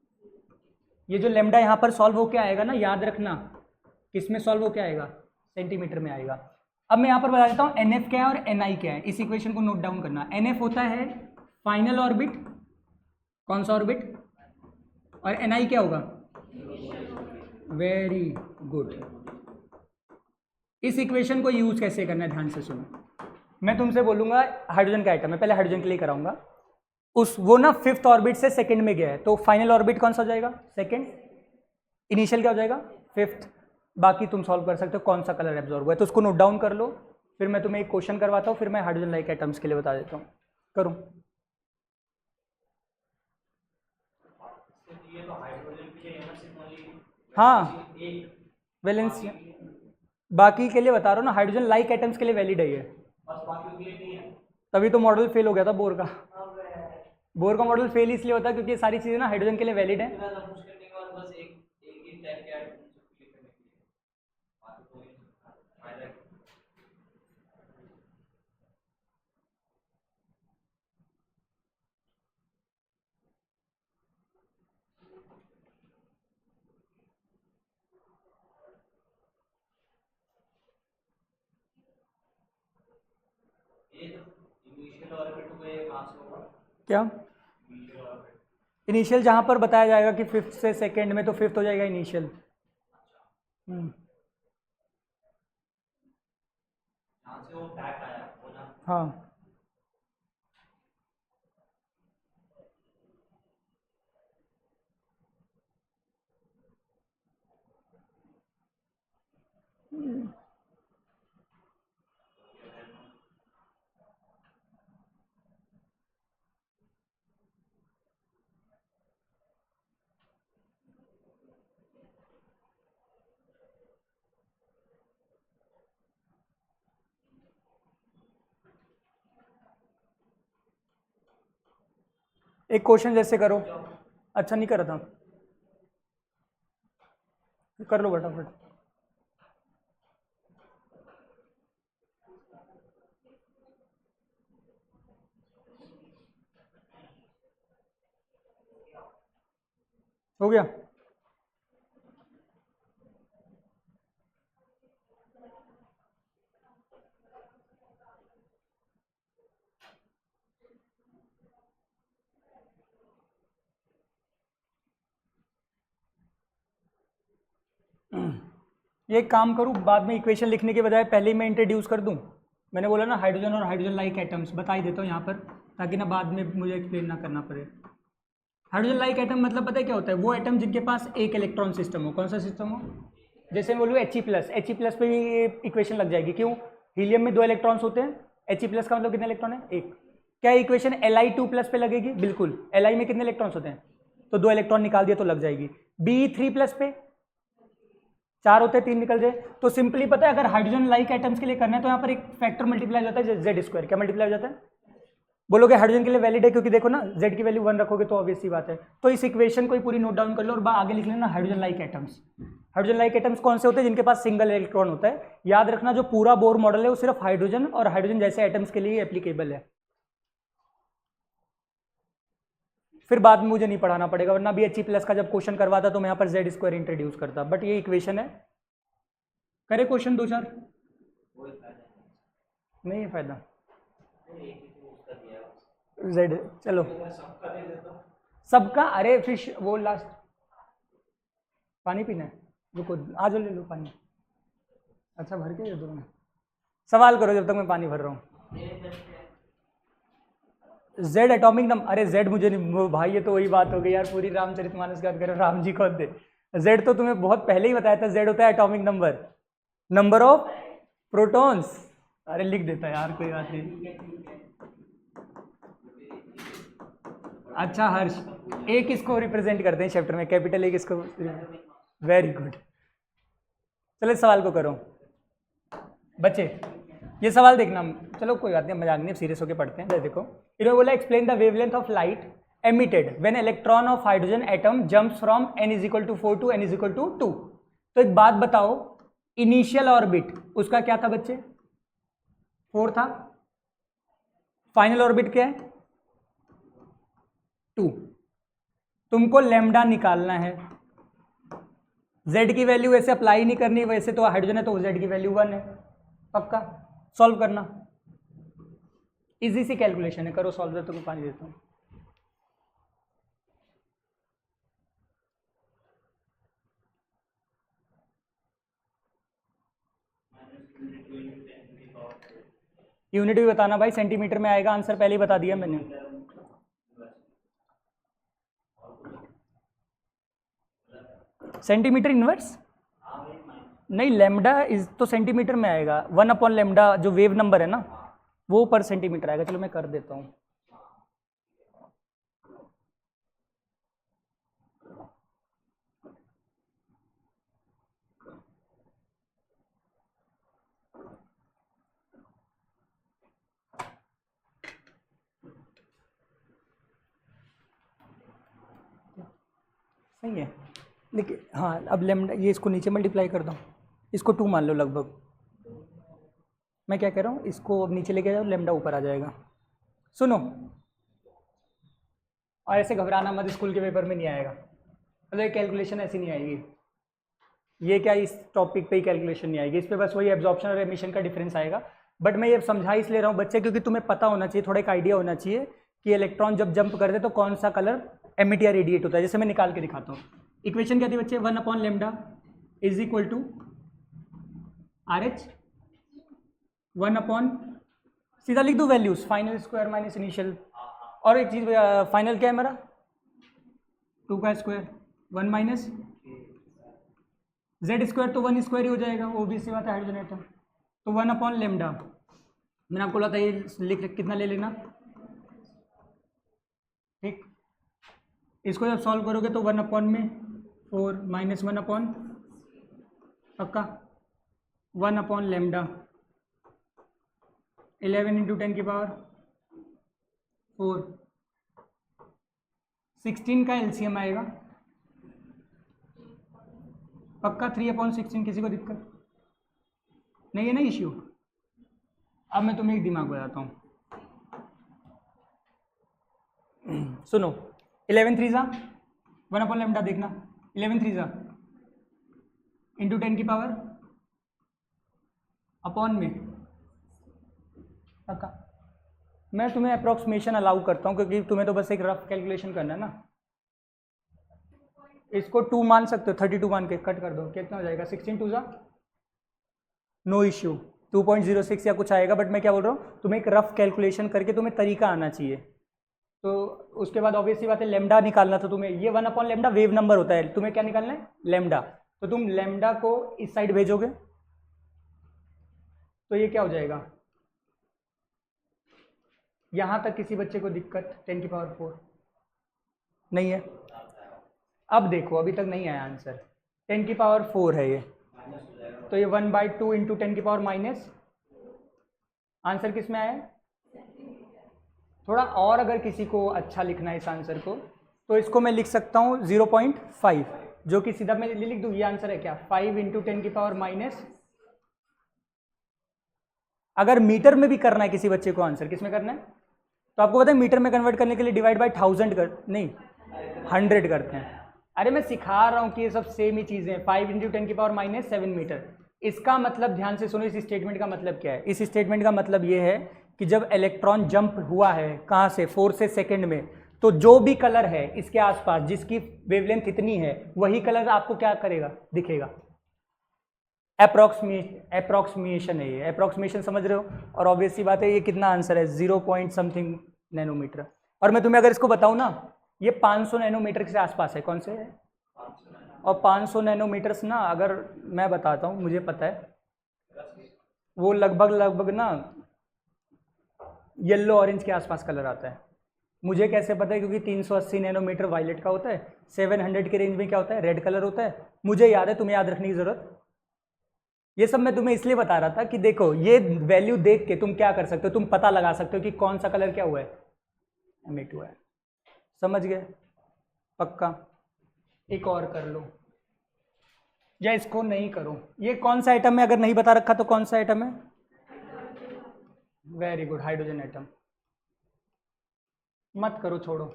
ये जो लेमडा यहाँ पर सॉल्व होके आएगा ना, याद रखना किसमें सॉल्व होके आएगा, सेंटीमीटर में आएगा। अब मैं यहाँ पर बता देता हूँ NF क्या है और NI क्या है, इस इक्वेशन को नोट डाउन करना। NF होता है फाइनल ऑर्बिट, कौन सा ऑर्बिट, और NI क्या होगा, वेरी गुड। इस इक्वेशन को यूज कैसे करना है ध्यान से सुनो, मैं तुमसे बोलूंगा हाइड्रोजन का आइटम है, पहले हाइड्रोजन के लिए कराऊंगा, उस वो ना फिफ्थ ऑर्बिट से सेकंड में गया है, तो फाइनल ऑर्बिट कौन सा हो जाएगा, सेकंड, इनिशियल क्या हो जाएगा, फिफ्थ। बाकी तुम सॉल्व कर सकते हो कौन सा कलर एब्जॉर्ब हुआ है, तो उसको नोट डाउन कर लो, फिर मैं तुम्हें एक क्वेश्चन करवाता हूँ, फिर मैं हाइड्रोजन लाइक एटम्स के लिए बता देता हूँ, करूँ। हाँ वैलेंस, बाकी के लिए बता रहा हूँ ना, हाइड्रोजन लाइक एटम्स के लिए वैलिड है ये, तभी तो मॉडल फेल हो गया था बोर का। बोर का मॉडल फेल इसलिए होता है क्योंकि ये सारी चीजें ना हाइड्रोजन के लिए वैलिड है। क्या इनिशियल जहां पर बताया जाएगा कि फिफ्थ से सेकंड में, तो फिफ्थ हो जाएगा इनिशियल। हाँ एक क्वेश्चन जैसे करो। अच्छा नहीं करा था, कर लो फटाफट। हो गया? ये एक काम करूँ, बाद में इक्वेशन लिखने के बजाय पहले ही मैं इंट्रोड्यूस कर दूँ। मैंने बोला ना हाइड्रोजन और हाइड्रोजन लाइक एटम्स बता ही देता हूँ यहाँ पर, ताकि ना बाद में मुझे एक्सप्लेन ना करना पड़े। हाइड्रोजन लाइक एटम मतलब पता है क्या होता है? वो एटम जिनके पास एक इलेक्ट्रॉन सिस्टम हो। कौन सा सिस्टम हो? जैसे मैं बोलूँ He+ पे भी इक्वेशन लग जाएगी। क्यों? हीलियम में 2 इलेक्ट्रॉन्स होते हैं, He+ का मतलब कितने इलेक्ट्रॉन है? एक। क्या इक्वेशन Li2+ पे लगेगी? बिल्कुल। Li में कितने इलेक्ट्रॉन्स होते हैं? तो 2 इलेक्ट्रॉन निकाल दिया तो लग जाएगी। Be3+ पे 4 होते हैं, 3 निकल जाए। तो सिंपली पता है, अगर हाइड्रोजन लाइक एटम्स के लिए करना है तो यहाँ पर एक फैक्टर मल्टीप्लाई हो जाता है, Z²। क्या मल्टीप्लाई हो जाता है? बोलोगे हाइड्रोजन के लिए वैलिड है, क्योंकि देखो ना Z की वैल्यू 1 रखोगे तो ऑब्वियस सी बात है। तो इस इक्वेशन को ही पूरी नोट डाउन कर लो और आगे लिख लेना hydrogen like atoms. Hydrogen like atoms कौन से होते हैं? जिनके पास सिंगल इलेक्ट्रॉन होता है। याद रखना, जो पूरा बोर मॉडल है वो सिर्फ हाइड्रोजन और हाइड्रोजन जैसे एटम्स के लिए एप्लीकेबल है। फिर बाद में मुझे नहीं पढ़ाना पड़ेगा, वरना भी He+ का जब क्वेश्चन करवाता तो मैं यहाँ पर Z² इंट्रोड्यूस करता। बट ये इक्वेशन है। करे क्वेश्चन 2-4? नहीं है फायदा। Z चलो सबका। अरे फिश वो लास्ट पानी पीना है, रुको आ जाओ ले लो पानी। अच्छा भर के दे दो। मैं सवाल करो जब तक मैं पानी भर रहा हूँ। Z atomic number? अरे Z मुझे नहीं भाई, ये तो वही बात हो गई यार, पूरी रामचरितमानस का करो, राम जी कौन थे? Z तो तुम्हें बहुत पहले ही बताया था। Z होता है atomic number, number of protons. अरे लिख देता यार, कोई बात नहीं। अच्छा हर्ष, A किसको रिप्रेजेंट करते हैं चैप्टर में? कैपिटल A किसको? Very good. चलो इस सवाल को करो बच्चे। ये सवाल देखना, चलो कोई बात नहीं, मजाक नहीं, सीरियस होकर पढ़ते हैं। देखो इन्होंने बोला explain the wavelength of light emitted when electron of hydrogen atom jumps from n=4 to n=2। तो एक बात बताओ, इनिशियल ऑर्बिट उसका क्या था बच्चे? 4 था। फाइनल ऑर्बिट क्या है? 2। तुमको लैम्डा निकालना है। Z की वैल्यू वैसे अप्लाई नहीं करनी, वैसे तो हाइड्रोजन है तो Z की वैल्यू 1 है। पक्का सॉल्व करना, इजी सी कैलकुलेशन है, करो सॉल्व। तो मैं पानी देता हूँ। यूनिट भी बताना भाई, सेंटीमीटर में आएगा आंसर, पहले ही बता दिया मैंने। सेंटीमीटर इनवर्स नहीं, लैम्डा इज तो सेंटीमीटर में आएगा। 1/λ जो वेव नंबर है ना, वो पर सेंटीमीटर आएगा। चलो मैं कर देता हूँ। सही है, लेकिन हाँ अब लैम्डा, ये इसको नीचे मल्टीप्लाई कर दो, इसको 2 मान लो लगभग। मैं क्या कह रहा हूँ, इसको अब नीचे लेके जाओ, लैम्डा ऊपर आ जाएगा। सुनो, और ऐसे घबराना मत, स्कूल के पेपर में नहीं आएगा। मतलब ये कैलकुलेशन ऐसी नहीं आएगी। ये क्या, इस टॉपिक पे ही कैलकुलेशन नहीं आएगी, इस पे बस वही एब्जॉर्प्शन और एमिशन का डिफरेंस आएगा। बट मैं ये समझा इसलिए रहा हूँ बच्चे, क्योंकि तुम्हें पता होना चाहिए, थोड़ा एक आइडिया होना चाहिए कि इलेक्ट्रॉन जब जंप करते तो कौन सा कलर एमिट या रेडिएट होता है। जैसे मैं निकाल के दिखाता हूँ। इक्वेशन क्या थी बच्चे? 1/λ इज इक्वल टू RH 1 सीधा लिख दो values, final square minus initial. और एक चीज, फाइनल क्या है मेरा? 2 का स्क्वायर 1 माइनस Z² तो 1² ही हो जाएगा, वो भी सी बात है हाइड्रोजन एटम। तो 1/λ मैंने आपको बोला था ये लिख कितना ले लेना, ठीक। इसको जब सॉल्व करोगे तो 1/4 माइनस 1 पक्का 1/λ 11 × 10⁴ 16 का एलसीएम आएगा पक्का 3/16। किसी को दिक्कत नहीं है ना इश्यू? अब मैं तुम्हें एक दिमाग बताता हूँ, सुनो। 11 3 सा 1/λ देखना, 11 3 सा इंटू 10 की पावर अपॉन में पक्का। मैं तुम्हें अप्रॉक्सीमेशन अलाउ करता हूँ क्योंकि तुम्हें तो बस एक रफ कैलकुलेशन करना है ना। इसको 2 मान सकते हो, 32 मान के कट कर दो, कितना हो जाएगा? 16 2 सा नो इश्यू 2.06 या कुछ आएगा। बट मैं क्या बोल रहा हूँ, तुम्हें एक रफ कैलकुलेशन करके तुम्हें तरीका आना चाहिए। तो उसके बाद ऑब्वियसली बात है लेमडा निकालना था तुम्हें। ये 1/λ वेव नंबर होता है, तुम्हें क्या निकालना है? लेमडा। तो तुम लेमडा को इस साइड भेजोगे तो ये क्या हो जाएगा? यहाँ तक किसी बच्चे को दिक्कत? 10 की पावर 4 नहीं है? अब देखो अभी तक नहीं आया आंसर। 10 की पावर 4 है ये, तो ये 1/2 इंटू 10 की पावर माइनस। आंसर किस में आया है? थोड़ा और अगर किसी को अच्छा लिखना है इस आंसर को तो इसको मैं लिख सकता हूँ 0.5, जो कि सीधा मैं लिख दूँ। ये आंसर है क्या? 5 इंटू 10 की पावर माइनस। अगर मीटर में भी करना है किसी बच्चे को आंसर, किस में करना है? तो आपको पता है मीटर में कन्वर्ट करने के लिए डिवाइड बाय 1000 कर, नहीं 100 करते हैं। अरे मैं सिखा रहा हूँ कि ये सब सेम ही चीज़ें हैं। 5 इंटू 10 की पावर माइनस 7 मीटर। इसका मतलब ध्यान से सुनो, इस स्टेटमेंट का मतलब क्या है? इस स्टेटमेंट का मतलब ये है कि जब इलेक्ट्रॉन जंप हुआ है कहाँ से? 4 से सेकेंड में, तो जो भी कलर है इसके आसपास जिसकी वेवलेंथ इतनी है वही कलर आपको क्या करेगा? दिखेगा। अप्रॉक्सीमेशन है ये, अप्रॉक्सीमेशन समझ रहे हो? और ऑब्वियसली बात है ये कितना आंसर है? 0 पॉइंट समथिंग नैनोमीटर। और मैं तुम्हें अगर इसको बताऊं ना, ये 500 नैनोमीटर के आसपास है। कौन से है? और 500 नैनोमीटर्स ना, अगर मैं बताता हूँ, मुझे पता है वो लगभग ना येलो ऑरेंज के आसपास कलर आता है। मुझे कैसे पता है? क्योंकि 380 नैनोमीटर वायलेट का होता है, 700 के रेंज में क्या होता है? रेड कलर होता है। मुझे याद है, तुम्हें याद रखने की जरूरत। ये सब मैं तुम्हें इसलिए बता रहा था कि देखो ये वैल्यू देख के तुम क्या कर सकते हो, तुम पता लगा सकते हो कि कौन सा कलर क्या हुआ है? एमिट हुआ है। समझ गए? पक्का? एक और कर लो या इसको नहीं करो। ये कौन सा आइटम है? अगर नहीं बता रखा तो कौन सा आइटम है? Very good, hydrogen atom. मत करो, छोड़ो,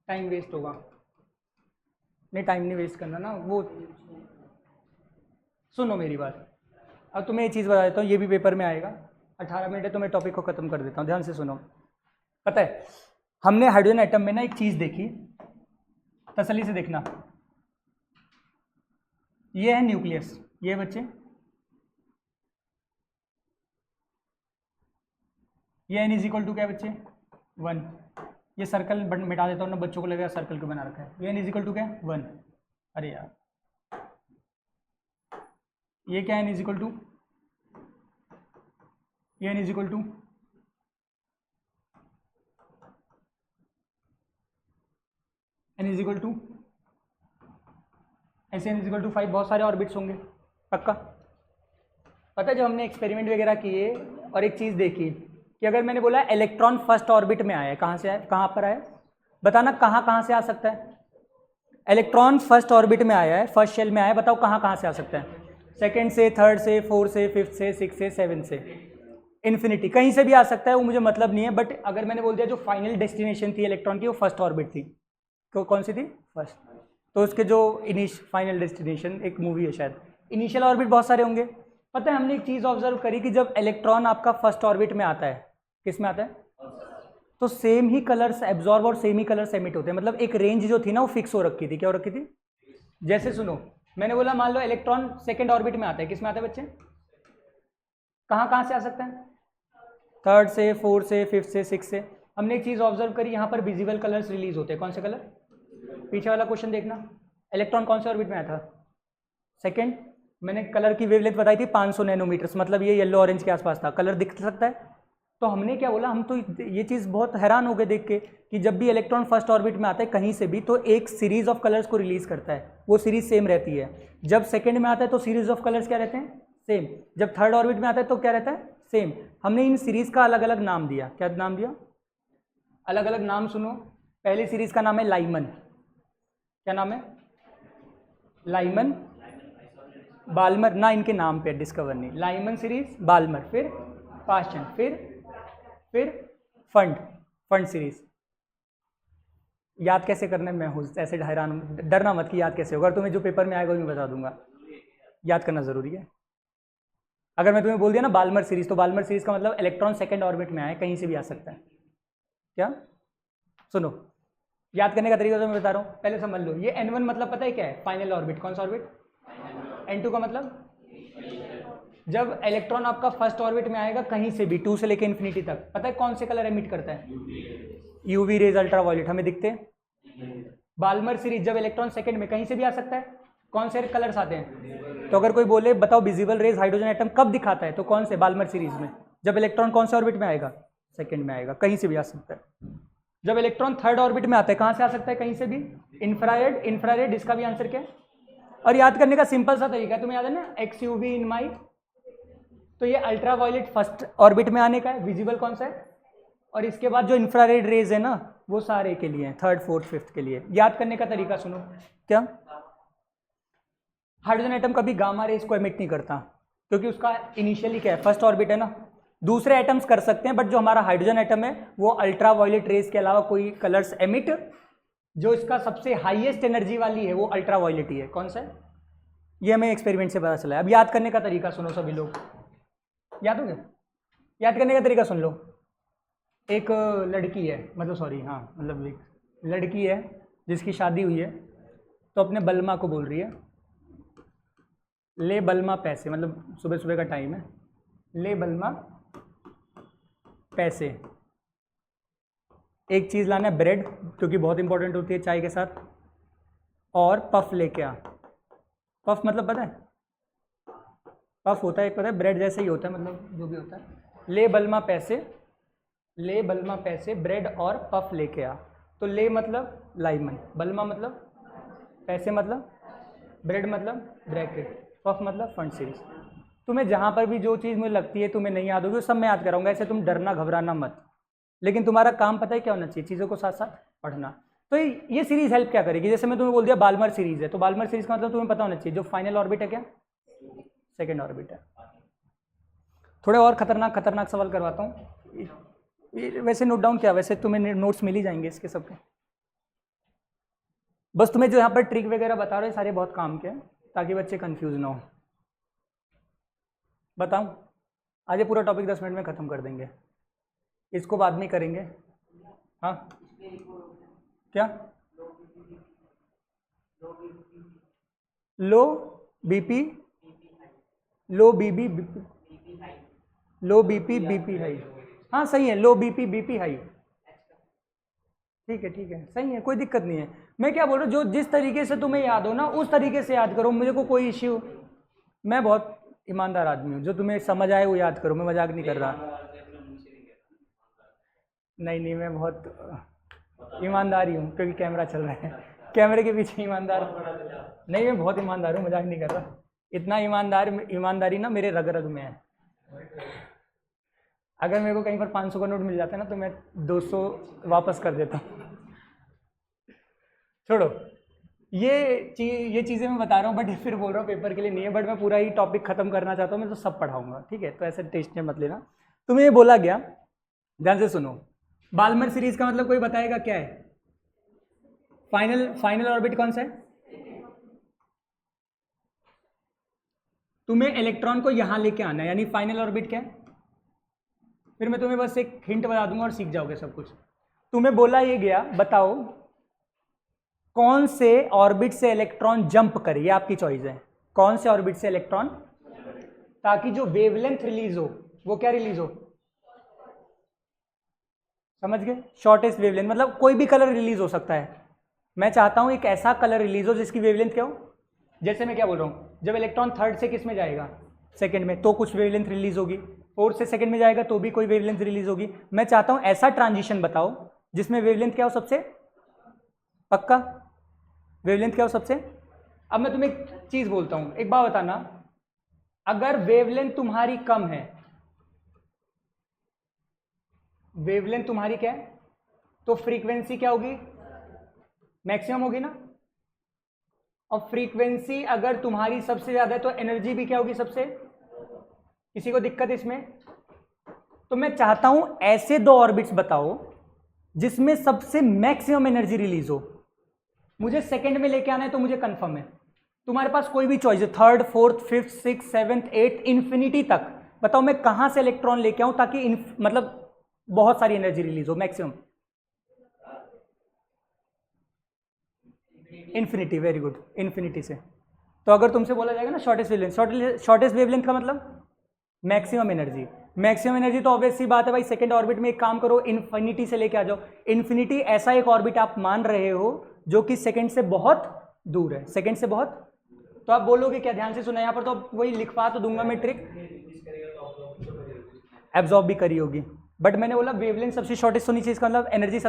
टाइम वेस्ट होगा। नहीं टाइम नहीं वेस्ट करना ना। वो सुनो मेरी बात, अब तुम्हें ये चीज़ बता देता हूँ, ये भी पेपर में आएगा। 18 मिनट है तो मैं टॉपिक को ख़त्म कर देता हूँ, ध्यान से सुनो। पता है हमने हाइड्रोजन एटम में ना एक चीज़ देखी, तसल्ली से देखना। ये है न्यूक्लियस, ये बच्चे, ये n इज इक्वल टू क्या बच्चे? 1। ये सर्कल मिटा देता हूँ ना, बच्चों को लगेगा सर्कल क्यों बना रखा है। ये n इज इक्वल टू क्या? 1। अरे यार ये क्या है? n इज इक्वल टू, ये n is equal to n is equal to ऐसे n इज इक्वल टू 5। बहुत सारे ऑर्बिट्स होंगे पक्का। पता है जब हमने एक्सपेरिमेंट वगैरह किए और एक चीज़ देखी कि अगर मैंने बोला इलेक्ट्रॉन फर्स्ट ऑर्बिट में आया है, कहाँ से आया? कहाँ पर आया? बताना कहाँ से आ सकता है? इलेक्ट्रॉन फर्स्ट ऑर्बिट में आया है, फर्स्ट शेल में आया है, बताओ कहाँ से आ सकता है? सेकंड से, थर्ड से, फोर्थ से, फिफ्थ से, सिक्स से, सेवन से, इन्फिनिटी, कहीं से भी आ सकता है, वो मुझे मतलब नहीं है। बट अगर मैंने बोल दिया जो फाइनल डेस्टिनेशन थी इलेक्ट्रॉन की वो फर्स्ट ऑर्बिट थी, तो कौन सी थी? फर्स्ट। तो उसके जो फाइनल डेस्टिनेशन, एक मूवी है शायद, इनिशियल ऑर्बिट बहुत सारे होंगे। पता है हमने एक चीज़ ऑब्जर्व करी कि जब इलेक्ट्रॉन आपका फर्स्ट ऑर्बिट में आता है, किस में आता है? तो सेम ही कलर्स एब्जॉर्ब और सेम ही कलर्स एमिट होते हैं। मतलब एक रेंज जो थी ना वो फिक्स हो रखी थी। क्या हो रखी थी? जैसे सुनो, मैंने बोला मान लो इलेक्ट्रॉन सेकंड ऑर्बिट में आता है, किस में आता है बच्चे? कहाँ से आ सकता है? थर्ड से, फोर्थ से, फिफ्थ से, सिक्स से। हमने एक चीज़ ऑब्जर्व करी, यहाँ पर विजिबल कलर्स रिलीज होते हैं। कौन से कलर? पीछे वाला क्वेश्चन देखना, इलेक्ट्रॉन कौन से ऑर्बिट में आया था? सेकेंड। मैंने कलर की वेवलेंथ बताई थी 500 नैनोमीटर्स, मतलब ये येलो ऑरेंज के आसपास था। कलर दिख सकता है। तो हमने क्या बोला, हम तो ये चीज़ बहुत हैरान हो गए देख के कि जब भी इलेक्ट्रॉन फर्स्ट ऑर्बिट में आता है कहीं से भी, तो एक सीरीज ऑफ कलर्स को रिलीज करता है, वो सीरीज सेम रहती है। जब सेकंड में आता है तो सीरीज ऑफ कलर्स क्या रहते हैं? सेम। जब थर्ड ऑर्बिट में आता है तो क्या रहता है? सेम। हमने इन सीरीज का अलग अलग नाम दिया। क्या नाम दिया? अलग अलग नाम सुनो। पहली सीरीज का नाम है लाइमन। क्या नाम है? लाइमन, बाल्मर ना, इनके नाम पे डिस्कवर नहीं। लाइमन सीरीज, बाल्मर, फिर पाशन, फिर फंड सीरीज। याद कैसे करना है मैं हूँ ऐसे हैरान, डरना मत कि याद कैसे होगा। तुम्हें जो पेपर में आएगा वो मैं बता दूंगा, याद करना जरूरी है। अगर मैं तुम्हें बोल दिया ना बाल्मर सीरीज, तो बाल्मर सीरीज का मतलब इलेक्ट्रॉन सेकंड ऑर्बिट में आए, कहीं से भी आ सकता है। क्या? सुनो, याद करने का तरीका तो मैं बता रहा हूँ, पहले समझ लो। ये N1 मतलब पता है क्या है? Final orbit. कौन सा ऑर्बिट? N2 का मतलब जब इलेक्ट्रॉन आपका फर्स्ट ऑर्बिट में आएगा कहीं से भी, 2 से लेकर इन्फिनिटी तक, पता है कौन से कलर एमिट करता है? यूवी रेज, अल्ट्रावायलेट, हमें दिखते हैं। बाल्मर सीरीज जब इलेक्ट्रॉन सेकंड में कहीं से भी आ सकता है, कौन से कलर्स आते हैं? तो अगर कोई बोले बताओ विजिबल रेज हाइड्रोजन एटम कब दिखाता है, तो कौन से? बाल्मर सीरीज में। जब इलेक्ट्रॉन कौन से ऑर्बिट में आएगा? सेकंड में आएगा, कहीं से भी आ सकता है। जब इलेक्ट्रॉन थर्ड ऑर्बिट में आता है, कहां से आ सकता है? कहीं से भी। इंफ्रारेड, इसका भी आंसर क्या है? और याद करने का सिंपल सा तरीका है, तुम्हें याद है ना, एक्स यूवी इन माई, तो ये अल्ट्रावायलेट फर्स्ट ऑर्बिट में आने का है, विजिबल कौन सा है, और इसके बाद जो इंफ्रारेड रेज है ना वो सारे के लिए हैं, थर्ड फोर्थ फिफ्थ के लिए। याद करने का तरीका सुनो। क्या? हाइड्रोजन एटम कभी गामा रेज को एमिट नहीं करता, क्योंकि उसका इनिशियली क्या है? फर्स्ट ऑर्बिट है ना। दूसरे एटम्स कर सकते हैं, बट जो हमारा हाइड्रोजन एटम है वो अल्ट्रावायलेट रेज के अलावा कोई कलर्स एमिट, जो इसका सबसे हाईएस्ट एनर्जी वाली है वो अल्ट्रावायलेट ही है। कौन सा है? ये हमें एक्सपेरिमेंट से पता चला है। अब याद करने का तरीका सुनो सभी लोग, याद हो गया? याद करने का तरीका सुन लो। एक लड़की है, मतलब सॉरी, हाँ मतलब एक लड़की है जिसकी शादी हुई है, तो अपने बलमा को बोल रही है, ले बलमा पैसे, मतलब सुबह सुबह का टाइम है, ले बलमा पैसे, एक चीज़ लाना है ब्रेड, क्योंकि बहुत इंपॉर्टेंट होती है चाय के साथ, और पफ लेके आ। पफ मतलब पता है? पफ होता है, पता है, ब्रेड जैसे ही होता है, मतलब जो भी होता है। ले बलमा पैसे, ले बलमा पैसे, ब्रेड और पफ लेके आ। तो ले मतलब लाइमन, बलमा मतलब पैसे, मतलब ब्रेड मतलब ब्रैकेट, पफ मतलब फंड सीरीज। तुम्हें जहाँ पर भी जो चीज़ मुझे लगती है तुम्हें नहीं याद होगी, वो सब मैं याद कराऊंगा, ऐसे तुम डरना घबराना मत। लेकिन तुम्हारा काम पता है क्या होना चाहिए? चीज़ों को साथ साथ पढ़ना। तो ये सीरीज हेल्प क्या करेगी? जैसे मैं तुम्हें बोल दिया बाल्मर सीरीज है, तो बाल्मर सीरीज का मतलब तुम्हें पता होना चाहिए जो फाइनल ऑर्बिट है क्या? सेकेंड ऑर्बिट है। थोड़े और खतरनाक सवाल करवाता हूँ, वैसे नोट डाउन किया, वैसे तुम्हें नोट्स मिल ही जाएंगे इसके सबके। बस तुम्हें जो यहाँ पर ट्रिक वगैरह बता रहे हैं सारे बहुत काम के हैं, ताकि बच्चे कंफ्यूज ना हो। बताऊं? आज ये पूरा टॉपिक 10 मिनट में ख़त्म कर देंगे, इसको बाद में करेंगे। हाँ क्या? लो बीपी, लो बीबी, लो बीपी, बीपी हाई। हाँ सही है, लो बीपी, बीपी हाई। ठीक है, सही है, कोई दिक्कत नहीं है। मैं क्या बोल रहा हूँ, जो जिस तरीके से तुम्हें याद हो ना उस तरीके से याद करो, मुझे को कोई इश्यू। मैं बहुत ईमानदार आदमी हूँ, जो तुम्हें समझ आए वो याद करो, मैं मजाक नहीं कर रहा। नहीं, मैं बहुत ईमानदार ही हूँ, क्योंकि कैमरा चल रहा है, कैमरे के पीछे ईमानदार नहीं, मैं बहुत ईमानदार हूँ, मजाक नहीं कर रहा। इतना ईमानदारी ना मेरे रग रग में है। अगर मेरे को कहीं पर 500 का नोट मिल जाता है ना, तो मैं 200 वापस कर देता हूँ। छोड़ो, ये चीज़ें मैं बता रहा हूँ, बट फिर बोल रहा हूँ पेपर के लिए नहीं है, बट मैं पूरा ही टॉपिक खत्म करना चाहता हूँ, मैं तो सब पढ़ाऊंगा, ठीक है? तो ऐसे टेस्ट में मत लेना। तुम्हें ये बोला गया, ध्यान से सुनो, बाल्मर सीरीज का मतलब कोई बताएगा क्या है? फाइनल ऑर्बिट कौन सा है? तुम्हें इलेक्ट्रॉन को यहां लेके आना है, यानी फाइनल ऑर्बिट क्या है? फिर मैं तुम्हें बस एक हिंट बता दूंगा और सीख जाओगे सब कुछ। तुम्हें बोला ये गया, बताओ कौन से ऑर्बिट से इलेक्ट्रॉन जंप करे, ये आपकी चॉइस है। कौन से ऑर्बिट से इलेक्ट्रॉन, ताकि जो वेवलेंथ रिलीज हो वो क्या रिलीज हो? समझ गए? शॉर्टेस्ट वेवलेंथ, मतलब कोई भी कलर रिलीज हो सकता है। मैं चाहता हूं एक ऐसा कलर रिलीज हो जिसकी वेवलेंथ क्या हो। जैसे मैं क्या बोल रहा हूं, जब इलेक्ट्रॉन थर्ड से किस में जाएगा? सेकंड में, तो कुछ वेवलेंथ रिलीज होगी। फोर्थ से सेकंड में जाएगा तो भी कोई वेवलेंथ रिलीज होगी। मैं चाहता हूं ऐसा ट्रांजिशन बताओ जिसमें वेवलेंथ क्या हो सबसे पक्का, वेवलेंथ क्या हो सबसे। अब मैं तुम्हें एक चीज बोलता हूं, एक बात बताना, अगर वेवलेंथ तुम्हारी कम है, वेवलेंथ तुम्हारी क्या है, तो फ्रीक्वेंसी क्या होगी? मैक्सिमम होगी ना। और फ्रीक्वेंसी अगर तुम्हारी सबसे ज्यादा है तो एनर्जी भी क्या होगी सबसे। किसी को दिक्कत इसमें? तो मैं चाहता हूं ऐसे दो ऑर्बिट्स बताओ जिसमें सबसे मैक्सिमम एनर्जी रिलीज हो। मुझे सेकंड में लेके आना है तो मुझे कंफर्म है। तुम्हारे पास कोई भी चॉइस है, third, fourth, fifth, six, seventh, eighth, infinity तक। बताओ मैं कहां से इलेक्ट्रॉन लेके आऊं ताकि मतलब बहुत सारी एनर्जी रिलीज हो maximum. Infinity, very good, infinity से। तो अगर तुमसे बोला जाएगा ना शॉर्टेस्ट वेवलेंथ, शॉर्टेस्ट वेवलेंथ का मतलब मैक्सिमम एनर्जी। मैक्सिमम एनर्जी तो ऑब्वियस सी बात है भाई, सेकंड ऑर्बिट में एक काम करो, इन्फिनिटी से लेके आ जाओ। इन्फिनिटी ऐसा एक ऑर्बिट आप मान रहे हो जो कि सेकंड से बहुत दूर है, सेकंड से बहुत। तो आप बोलोगे क्या, ध्यान से सुना, यहां पर तो वही लिखवा तो दूंगा मैं ट्रिक, एब्जॉर्ब भी करी होगी। बट मैंने बोला वेवलेंथ सबसे शॉर्टेस्ट होनी चाहिए, इसका मतलब एनर्जी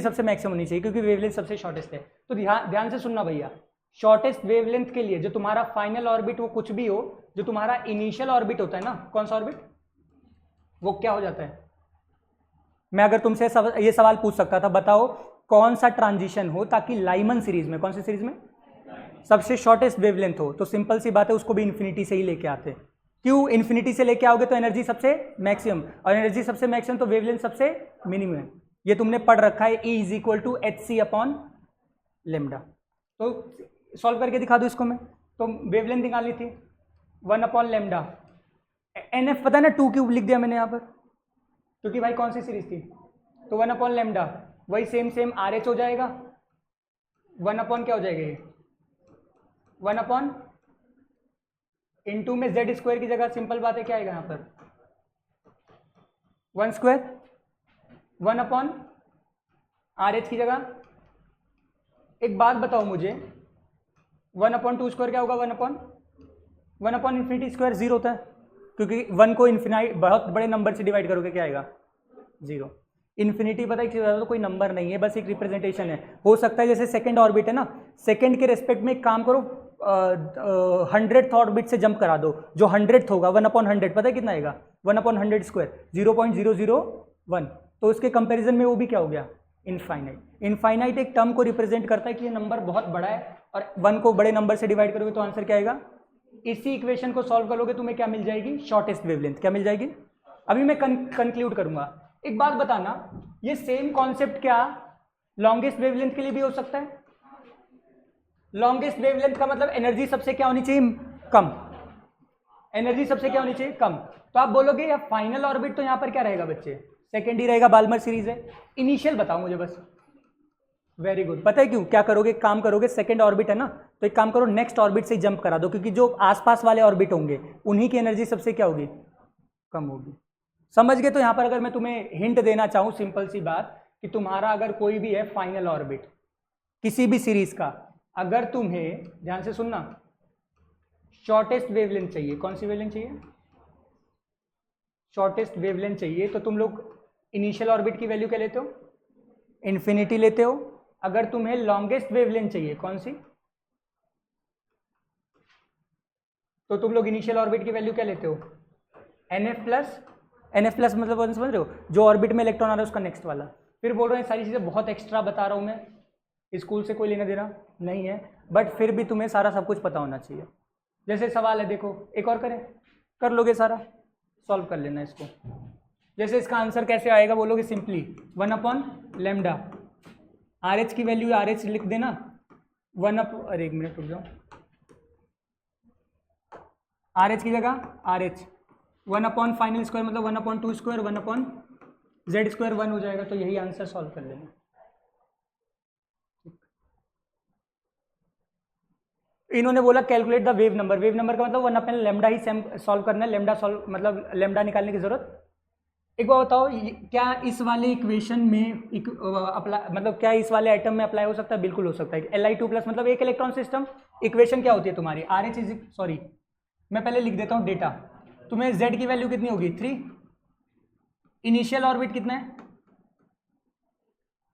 सबसे मैक्सिमम होनी चाहिए क्योंकि वेवलेंथ सबसे शॉर्टेस्ट है। तो ध्यान से सुनना भैया, शॉर्टेस्ट वेवलेंथ के लिए जो तुम्हारा फाइनल ऑर्बिट वो कुछ भी हो, जो तुम्हारा इनिशियल ऑर्बिट होता है ना, कौन सा ऑर्बिट, वो क्या हो जाता है। मैं अगर तुमसे ये सवाल पूछ सकता था, बताओ कौन सा ट्रांजिशन हो ताकि लाइमन सीरीज में, कौन सी सीरीज में सबसे शॉर्टेस्ट वेवलेंथ हो, तो सिंपल सी बात है उसको भी इन्फिनिटी से ही लेके आते। क्यों इन्फिनिटी से लेके आओगे तो एनर्जी सबसे मैक्सिमम, और एनर्जी सबसे मैक्सिमम तो वेवलेंथ सबसे मिनिमम। ये तुमने पढ़ रखा है, E = hc/λ। तो सॉल्व करके दिखा दूं इसको मैं। तो वेवलेंथ निकालनी थी 1/λ। NF पता है ना, 2 क्यूब लिख दिया मैंने यहाँ पर क्योंकि भाई कौन सी सीरीज थी। तो 1/λ वही सेम RH हो जाएगा। 1 क्या हो जाएगा ये, 1 इंटू में Z² की जगह सिंपल बात है क्या आएगा यहाँ पर 1² 1/RH की जगह। एक बात बताओ मुझे, 1/2² क्या होगा, 1/∞² 0 होता है क्योंकि 1 को इन्फिनाइट बहुत बड़े नंबर से डिवाइड करोगे क्या आएगा 0। इन्फिनिटी पता है कि तो कोई नंबर नहीं है, बस एक रिप्रेजेंटेशन है। हो सकता है जैसे सेकंड ऑर्बिट है ना, सेकंड के रेस्पेक्ट में एक काम करो, 100th ऑर्बिट से जंप करा दो, जो 100th होगा 1/100 पता है कितना आएगा 1/100², 0.001। तो उसके कंपैरिजन में वो भी क्या हो गया, इनफाइनाइट। इनफाइनाइट एक टर्म को रिप्रेजेंट करता है कि ये नंबर बहुत बड़ा है, और 1 को बड़े नंबर से डिवाइड करोगे तो आंसर क्या आएगा। इसी इक्वेशन को सॉल्व करोगे तुम्हें क्या मिल जाएगी, शॉर्टेस्ट वेवलेंथ। क्या मिल जाएगी, अभी मैं कंक्लूड करूंगा। एक बात बताना, ये सेम कॉन्सेप्ट क्या लॉन्गेस्ट वेवलेंथ के लिए भी हो सकता है। लॉन्गेस्ट वेवलेंथ का मतलब एनर्जी सबसे क्या होनी चाहिए, कम। एनर्जी सबसे क्या होनी चाहिए, कम। तो आप बोलोगे या फाइनल ऑर्बिट तो यहां पर क्या रहेगा बच्चे, सेकेंड ही रहेगा, बाल्मर सीरीज है। इनिशियल बताओ मुझे बस। वेरी गुड, पता है क्यों, क्या करोगे, काम करोगे, सेकंड ऑर्बिट है ना, तो एक काम करो नेक्स्ट ऑर्बिट से जंप करा दो, क्योंकि जो आसपास वाले ऑर्बिट होंगे उन्हीं की एनर्जी सबसे क्या होगी, कम होगी। समझ गए। तो यहां पर अगर मैं तुम्हें हिंट देना चाहूं, सिंपल सी बात, कि तुम्हारा अगर कोई भी है फाइनल ऑर्बिट किसी भी सीरीज का, अगर तुम्हें ध्यान से सुनना शॉर्टेस्ट वेवलेंथ चाहिए, कौन सी वेवलेंथ चाहिए, शॉर्टेस्ट वेवलेंथ चाहिए, तो तुम लोग इनिशियल ऑर्बिट की वैल्यू क्या लेते हो, इन्फिनिटी लेते हो। अगर तुम्हें लॉन्गेस्ट वेवलेंथ चाहिए, कौन सी, तो तुम लोग इनिशियल ऑर्बिट की वैल्यू क्या लेते हो, NF प्लस मतलब समझ रहे हो, जो ऑर्बिट में इलेक्ट्रॉन आ रहा है उसका नेक्स्ट वाला। फिर बोल रहे हैं सारी चीज़ें बहुत एक्स्ट्रा बता रहा हूँ मैं, स्कूल से कोई लेना देना नहीं है, बट फिर भी तुम्हें सारा सब कुछ पता होना चाहिए। जैसे सवाल है, देखो एक और करें, कर लोगे सारा, सॉल्व कर लेना इसको। जैसे इसका आंसर कैसे आएगा बोलोगे, सिंपली 1/λ, RH की वैल्यू RH लिख देना, अरे एक मिनट रुक जाओ, RH की जगह RH, 1/फाइनल² मतलब 1/2², 1/Z² 1 हो जाएगा। तो यही आंसर सॉल्व कर लेना। इन्होंने बोला calculate the wave number, wave number का मतलब 1/λ ही सॉल्व करना है, लैम्डा सॉल्व मतलब लैम्डा निकालने की जरूरत। एक बार बताओ, क्या इस वाले इक्वेशन में अप्लाई, मतलब क्या इस वाले आइटम में अप्लाई हो सकता है, बिल्कुल हो सकता है। Li2+ मतलब एक इलेक्ट्रॉन सिस्टम, इक्वेशन क्या होती है तुम्हारी, RH सॉरी मैं पहले लिख देता हूँ डेटा, तुम्हें Z की वैल्यू कितनी होगी 3, इनिशियल ऑर्बिट कितना है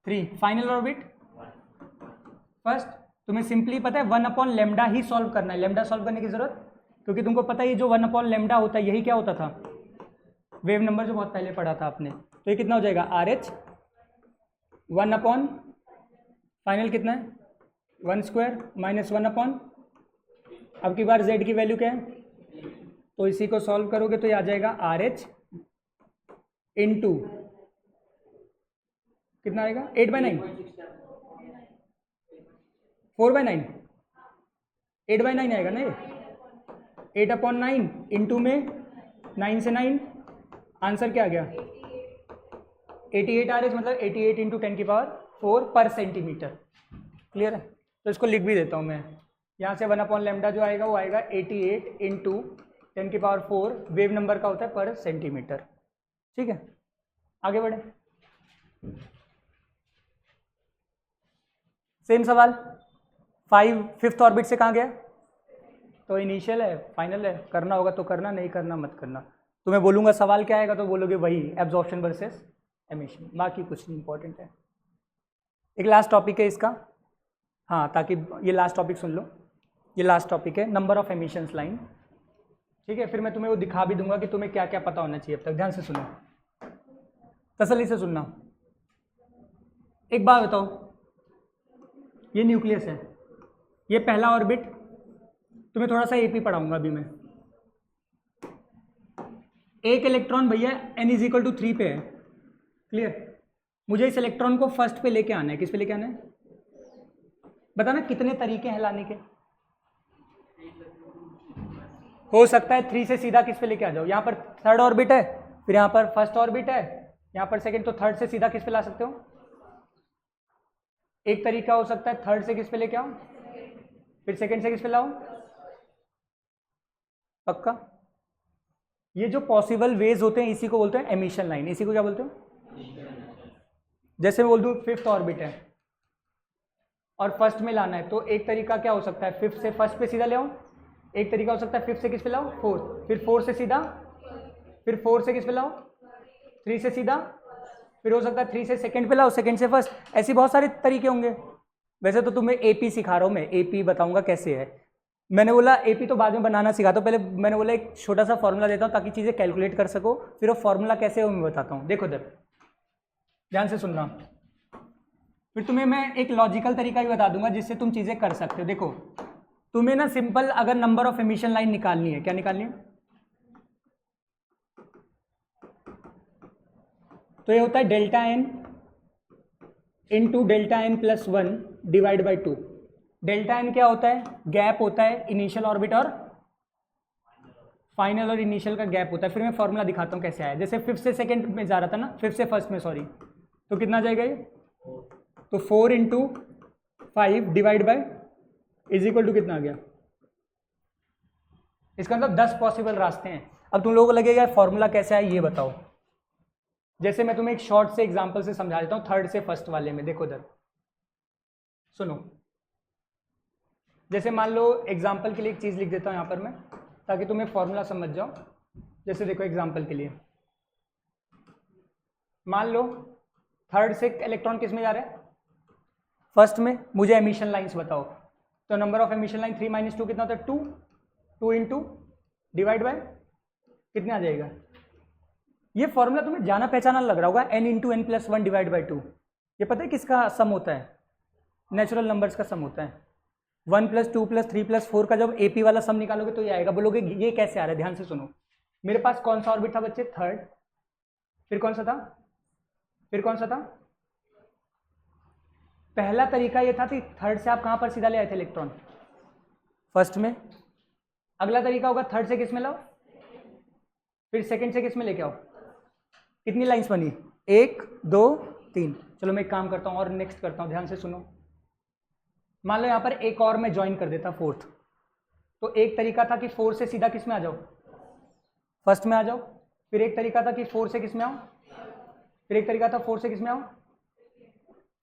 3, फाइनल ऑर्बिट फर्स्ट। तुम्हें सिंपली पता है 1/λ ही सॉल्व करना है, लैम्डा सॉल्व करने की जरूरत, क्योंकि तुमको पता है जो 1/λ होता है यही क्या होता था, वेव नंबर जो बहुत पहले पढ़ा था आपने। तो ये कितना हो जाएगा RH 1/, फाइनल कितना है 1 स्क्वायर माइनस 1 अपॉन, अब की बार z की वैल्यू क्या है, तो इसी को सॉल्व करोगे तो ये आ जाएगा RH इंटू कितना आएगा 8/9 4/9 8/9 आएगा ना ये 8/9 इंटू में 9 से 9 आंसर क्या आ गया 88 RH मतलब 88 इंटू 10⁴ पर सेंटीमीटर। क्लियर है, तो इसको लिख भी देता हूँ मैं, यहाँ से 1/λ जो आएगा वो आएगा 88 इंटू 10⁴ वेव नंबर का होता है पर सेंटीमीटर। ठीक है, आगे बढ़े। सेम सवाल 5th ऑर्बिट से कहाँ गया, तो इनिशियल है फाइनल है, करना होगा तो करना, नहीं करना मत करना। तो मैं बोलूँगा सवाल क्या आएगा तो बोलोगे वही एब्जॉर्प्शन वर्सेस एमिशन, बाकी कुछ नहीं इंपॉर्टेंट है। एक लास्ट टॉपिक है इसका, हाँ ताकि ये लास्ट टॉपिक सुन लो, ये लास्ट टॉपिक है नंबर ऑफ एमिशंस लाइन। ठीक है, फिर मैं तुम्हें वो दिखा भी दूंगा कि तुम्हें क्या क्या पता होना चाहिए अब तक। ध्यान से सुनो, तसल्ली से सुनना। एक बात बताओ, ये न्यूक्लियस है, ये पहला ऑर्बिट, तुम्हें थोड़ा सा एपी पढ़ाऊंगा अभी मैं। एक इलेक्ट्रॉन भैया n = 3 पे है, क्लियर। मुझे इस इलेक्ट्रॉन को फर्स्ट पे लेके आना है, किस पे लेके आना है बताना, कितने तरीके हैं लाने के। हो सकता है 3 से सीधा किस पे लेके आ जाओ, यहाँ पर थर्ड ऑर्बिट है, फिर यहाँ पर फर्स्ट ऑर्बिट है, यहाँ पर सेकंड, तो थर्ड से सीधा किस पे ला सकते हो। एक तरीका हो सकता है थर्ड से किस पे लेके आओ, फिर सेकंड से किस पे लाओ, पक्का। ये जो पॉसिबल वेज होते हैं इसी को बोलते हैं एमिशन लाइन, इसी को क्या बोलते हो। जैसे मैं बोल दूं 5th ऑर्बिट है और फर्स्ट में लाना है, तो एक तरीका क्या हो सकता है 5th से फर्स्ट पे सीधा ले आओ, एक तरीका हो सकता है 5th से किस पे लाओ 4th, फिर 4 से सीधा, फिर 4 से किस पे लाओ 3 से सीधा, फिर हो सकता है 3 से सेकंड पे लाओ, सेकंड से फर्स्ट, ऐसे बहुत सारे तरीके होंगे। वैसे तो तुम्हें एपी सिखा रहा हूँ मैं, एपी बताऊंगा कैसे है। मैंने बोला एपी तो बाद में बनाना सिखाता हूँ, पहले मैंने बोला एक छोटा सा फॉर्मूला देता हूँ ताकि चीज़ें कैलकुलेट कर सको, फिर वो फॉर्मूला कैसे है वो मैं बताता हूँ। देखो इधर ध्यान से सुनना, फिर तुम्हें मैं एक लॉजिकल तरीका भी बता दूंगा जिससे तुम चीज़ें कर सकते हो। देखो तुम्हें ना सिंपल अगर नंबर ऑफ एमिशन लाइन निकालनी है, क्या निकालनी है, तो ये होता है delta N into delta N plus 1 divide by 2। Delta N क्या होता है, गैप होता है इनिशियल ऑर्बिट और फाइनल और इनिशियल का गैप होता है। फिर मैं फॉर्मूला दिखाता हूँ कैसे आया। जैसे 5th से सेकंड में जा रहा था ना, 5th से फर्स्ट में सॉरी, तो कितना आ जाएगा ये, तो 4 into 5 divide by is equal to कितना आ गया। इसका मतलब 10 पॉसिबल रास्ते हैं। अब तुम लोगों को लगेगा फॉर्मूला कैसे आया ये बताओ। जैसे मैं तुम्हें एक शॉर्ट से एग्जांपल से समझा देता हूँ, थर्ड से फर्स्ट वाले में। देखो इधर सुनो, जैसे मान लो एग्जांपल के लिए एक चीज़ लिख देता हूँ यहाँ पर मैं, ताकि तुम्हें फॉर्मूला समझ जाओ। जैसे देखो एग्जांपल के लिए मान लो थर्ड से इलेक्ट्रॉन किस में जा रहा है, फर्स्ट में। मुझे एमिशन लाइंस बताओ, तो नंबर ऑफ एमिशन लाइन 3 - 2 कितना होता है 2, 2 इंटू डिवाइड बाय कितने आ जाएगा। ये फॉर्मूला तुम्हें जाना पहचाना लग रहा होगा, n into n plus 1 divide by 2। ये पता है किसका सम होता है, नेचुरल नंबर्स का सम होता है। 1 + 2 + 3 + 4 का जब एपी वाला सम निकालोगे तो ये आएगा। बोलोगे ये कैसे आ रहा है, ध्यान से सुनो। मेरे पास कौन सा ऑर्बिट था बच्चे, थर्ड, फिर कौन सा था, फिर कौन सा था, पहला तरीका ये था कि थर्ड से आप कहां पर सीधा ले आए थे इलेक्ट्रॉन, फर्स्ट में। अगला तरीका होगा थर्ड से किस में लाओ, फिर सेकंड से किस में लेके आओ। कितनी लाइंस बनी, 1 2 3। चलो मैं एक काम करता हूं और नेक्स्ट करता हूं, ध्यान से सुनो। मान लो यहां पर एक और मैं ज्वाइन कर देता फोर्थ, तो एक तरीका था कि 4 से सीधा किस में आ जाओ, फर्स्ट में आ जाओ। फिर एक तरीका था कि 4 से किस में आओ, फिर एक तरीका था 4 से किस में आओ,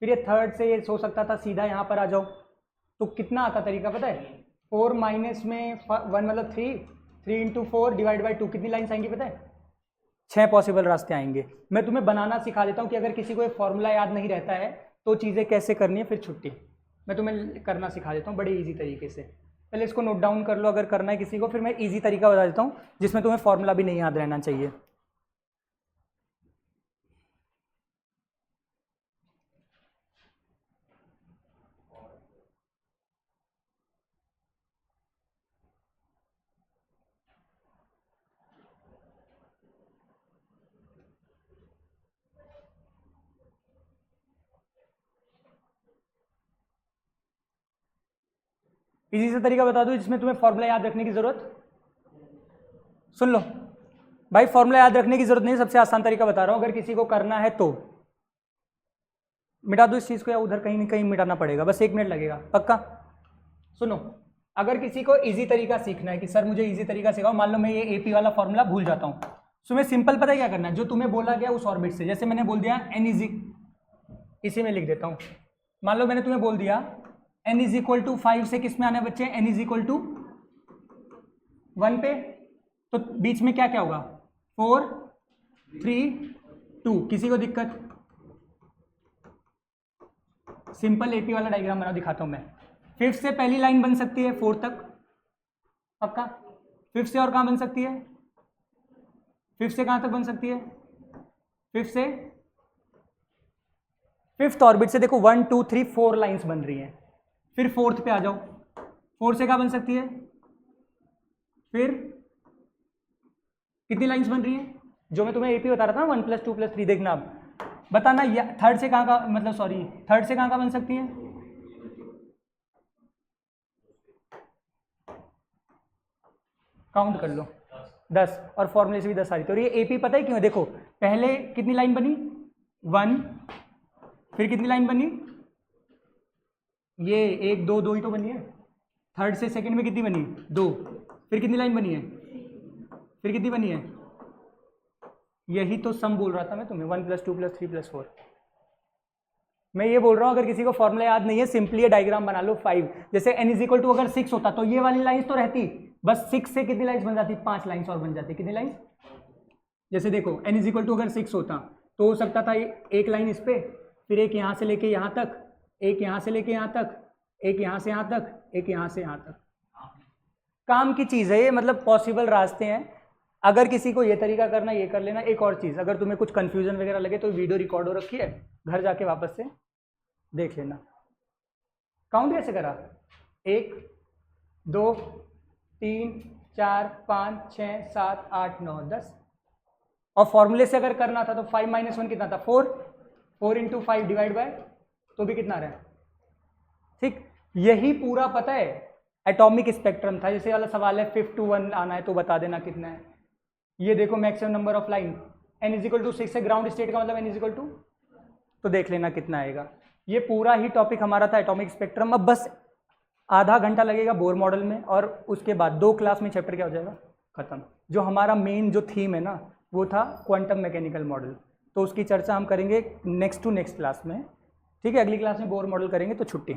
फिर ये थर्ड से ये हो सकता था सीधा यहाँ पर आ जाओ। तो कितना आता तरीका पता है, 4 माइनस में 1 मतलब 3, 3 इंटू 4 डिवाइड बाई 2। कितनी लाइन्स आएंगी पता है, 6 पॉसिबल रास्ते आएंगे। मैं तुम्हें बनाना सिखा देता हूँ कि अगर किसी को एक फॉर्मूला याद नहीं रहता है तो चीज़ें कैसे करनी है, फिर छुट्टी। मैं तुम्हें करना सिखा देता हूँ बड़े ईजी तरीके से। पहले इसको नोट डाउन कर लो अगर करना है किसी को, फिर मैं ईजी तरीका बता देता हूँ जिसमें तुम्हें फॉर्मूला भी नहीं याद रहना चाहिए। इजी सा तरीका बता दूं जिसमें तुम्हें फॉर्मूला याद रखने की जरूरत, सुन लो भाई, फॉर्मूला याद रखने की जरूरत नहीं, सबसे आसान तरीका बता रहा हूं, अगर किसी को करना है तो मिटा दो इस चीज को, या उधर कहीं ना कहीं मिटाना पड़ेगा, बस 1 मिनट लगेगा पक्का। सुनो, अगर किसी को इजी तरीका सीखना है कि सर मुझे इजी तरीका सिखाओ, मान लो मैं ये एपी वाला फॉर्मूला भूल जाता हूं, तुम्हें सिंपल पता है क्या करना है, जो तुम्हें बोला गया उस ऑर्बिट से, जैसे मैंने बोल दिया एन इजी, इसी में लिख देता हूं, मान लो मैंने तुम्हें बोल दिया n इज इक्वल टू 5 से किस में आना है बच्चे, n इज इक्वल टू 1 पे, तो बीच में क्या क्या होगा, 4 3 2, किसी को दिक्कत, सिंपल एपी वाला डायग्राम बना दिखाता हूं मैं। 5th से पहली लाइन बन सकती है 4 तक पक्का, 5th से और कहां बन सकती है, 5th से कहां तक बन सकती है, 5th से 5th ऑर्बिट से देखो 1 2 3 4 लाइंस बन रही हैं, फिर 4th पे आ जाओ, 4 से क्या बन सकती है, फिर कितनी लाइंस बन रही हैं, जो मैं तुम्हें एपी बता रहा था ना 1 + 2 + 3, देखना अब बताना, थर्ड से कहां का, मतलब सॉरी थर्ड से कहां का बन सकती है, काउंट कर लो 10, और फॉर्मूले से भी 10 आ रही थी, और ये एपी पता है क्यों है, देखो पहले कितनी लाइन बनी 1, फिर कितनी लाइन बनी, ये 1 2 2 ही तो बनी है, थर्ड से सेकंड में कितनी बनी 2, फिर कितनी लाइन बनी है, फिर कितनी बनी है, यही तो सम बोल रहा था मैं तुम्हें, 1 + 2 + 3 + 4। मैं ये बोल रहा हूं अगर किसी को फॉर्मूला याद नहीं है, सिंपली ये डायग्राम बना लो 5, जैसे n इज इक्वल टू अगर 6 होता तो ये वाली लाइंस तो रहती, बस 6 से कितनी लाइंस बन जाती, 5 लाइंस और बन जाती, कितनी लाइंस, जैसे देखो n इज इक्वल टू अगर 6 होता तो हो सकता था एक लाइन इस पे, फिर एक यहां से लेके यहां तक, एक यहां से लेके यहां तक, एक यहां से यहां तक, एक यहां से यहां तक, काम की चीज है ये, मतलब पॉसिबल रास्ते हैं, अगर किसी को ये तरीका करना ये कर लेना। एक और चीज़, अगर तुम्हें कुछ कन्फ्यूजन वगैरह लगे तो वीडियो रिकॉर्ड हो रखी है, घर जाके वापस से देख लेना। काउंट कैसे करा, 1 2 3 4 5 6 7 8 9 10, और फॉर्मूले से अगर करना था तो 5 - 1 कितना था, 4 4 × 5 डिवाइड बाय, तो भी कितना रहा, ठीक। यही पूरा पता है एटॉमिक स्पेक्ट्रम था, जैसे वाला सवाल है 5 to 1 आना है तो बता देना कितना है। ये देखो maximum number of line, n = 6 है, ग्राउंड स्टेट का मतलब n = तो देख लेना कितना आएगा। ये पूरा ही टॉपिक हमारा था एटॉमिक स्पेक्ट्रम। अब बस आधा घंटा लगेगा बोर मॉडल में, और उसके बाद 2 क्लास में चैप्टर क्या हो जाएगा, खत्म। जो हमारा मेन जो थीम है ना वो था क्वांटम मैकेनिकल मॉडल, तो उसकी चर्चा हम करेंगे नेक्स्ट टू नेक्स्ट क्लास में, ठीक है। अगली क्लास में बोर मॉडल करेंगे, तो छुट्टी।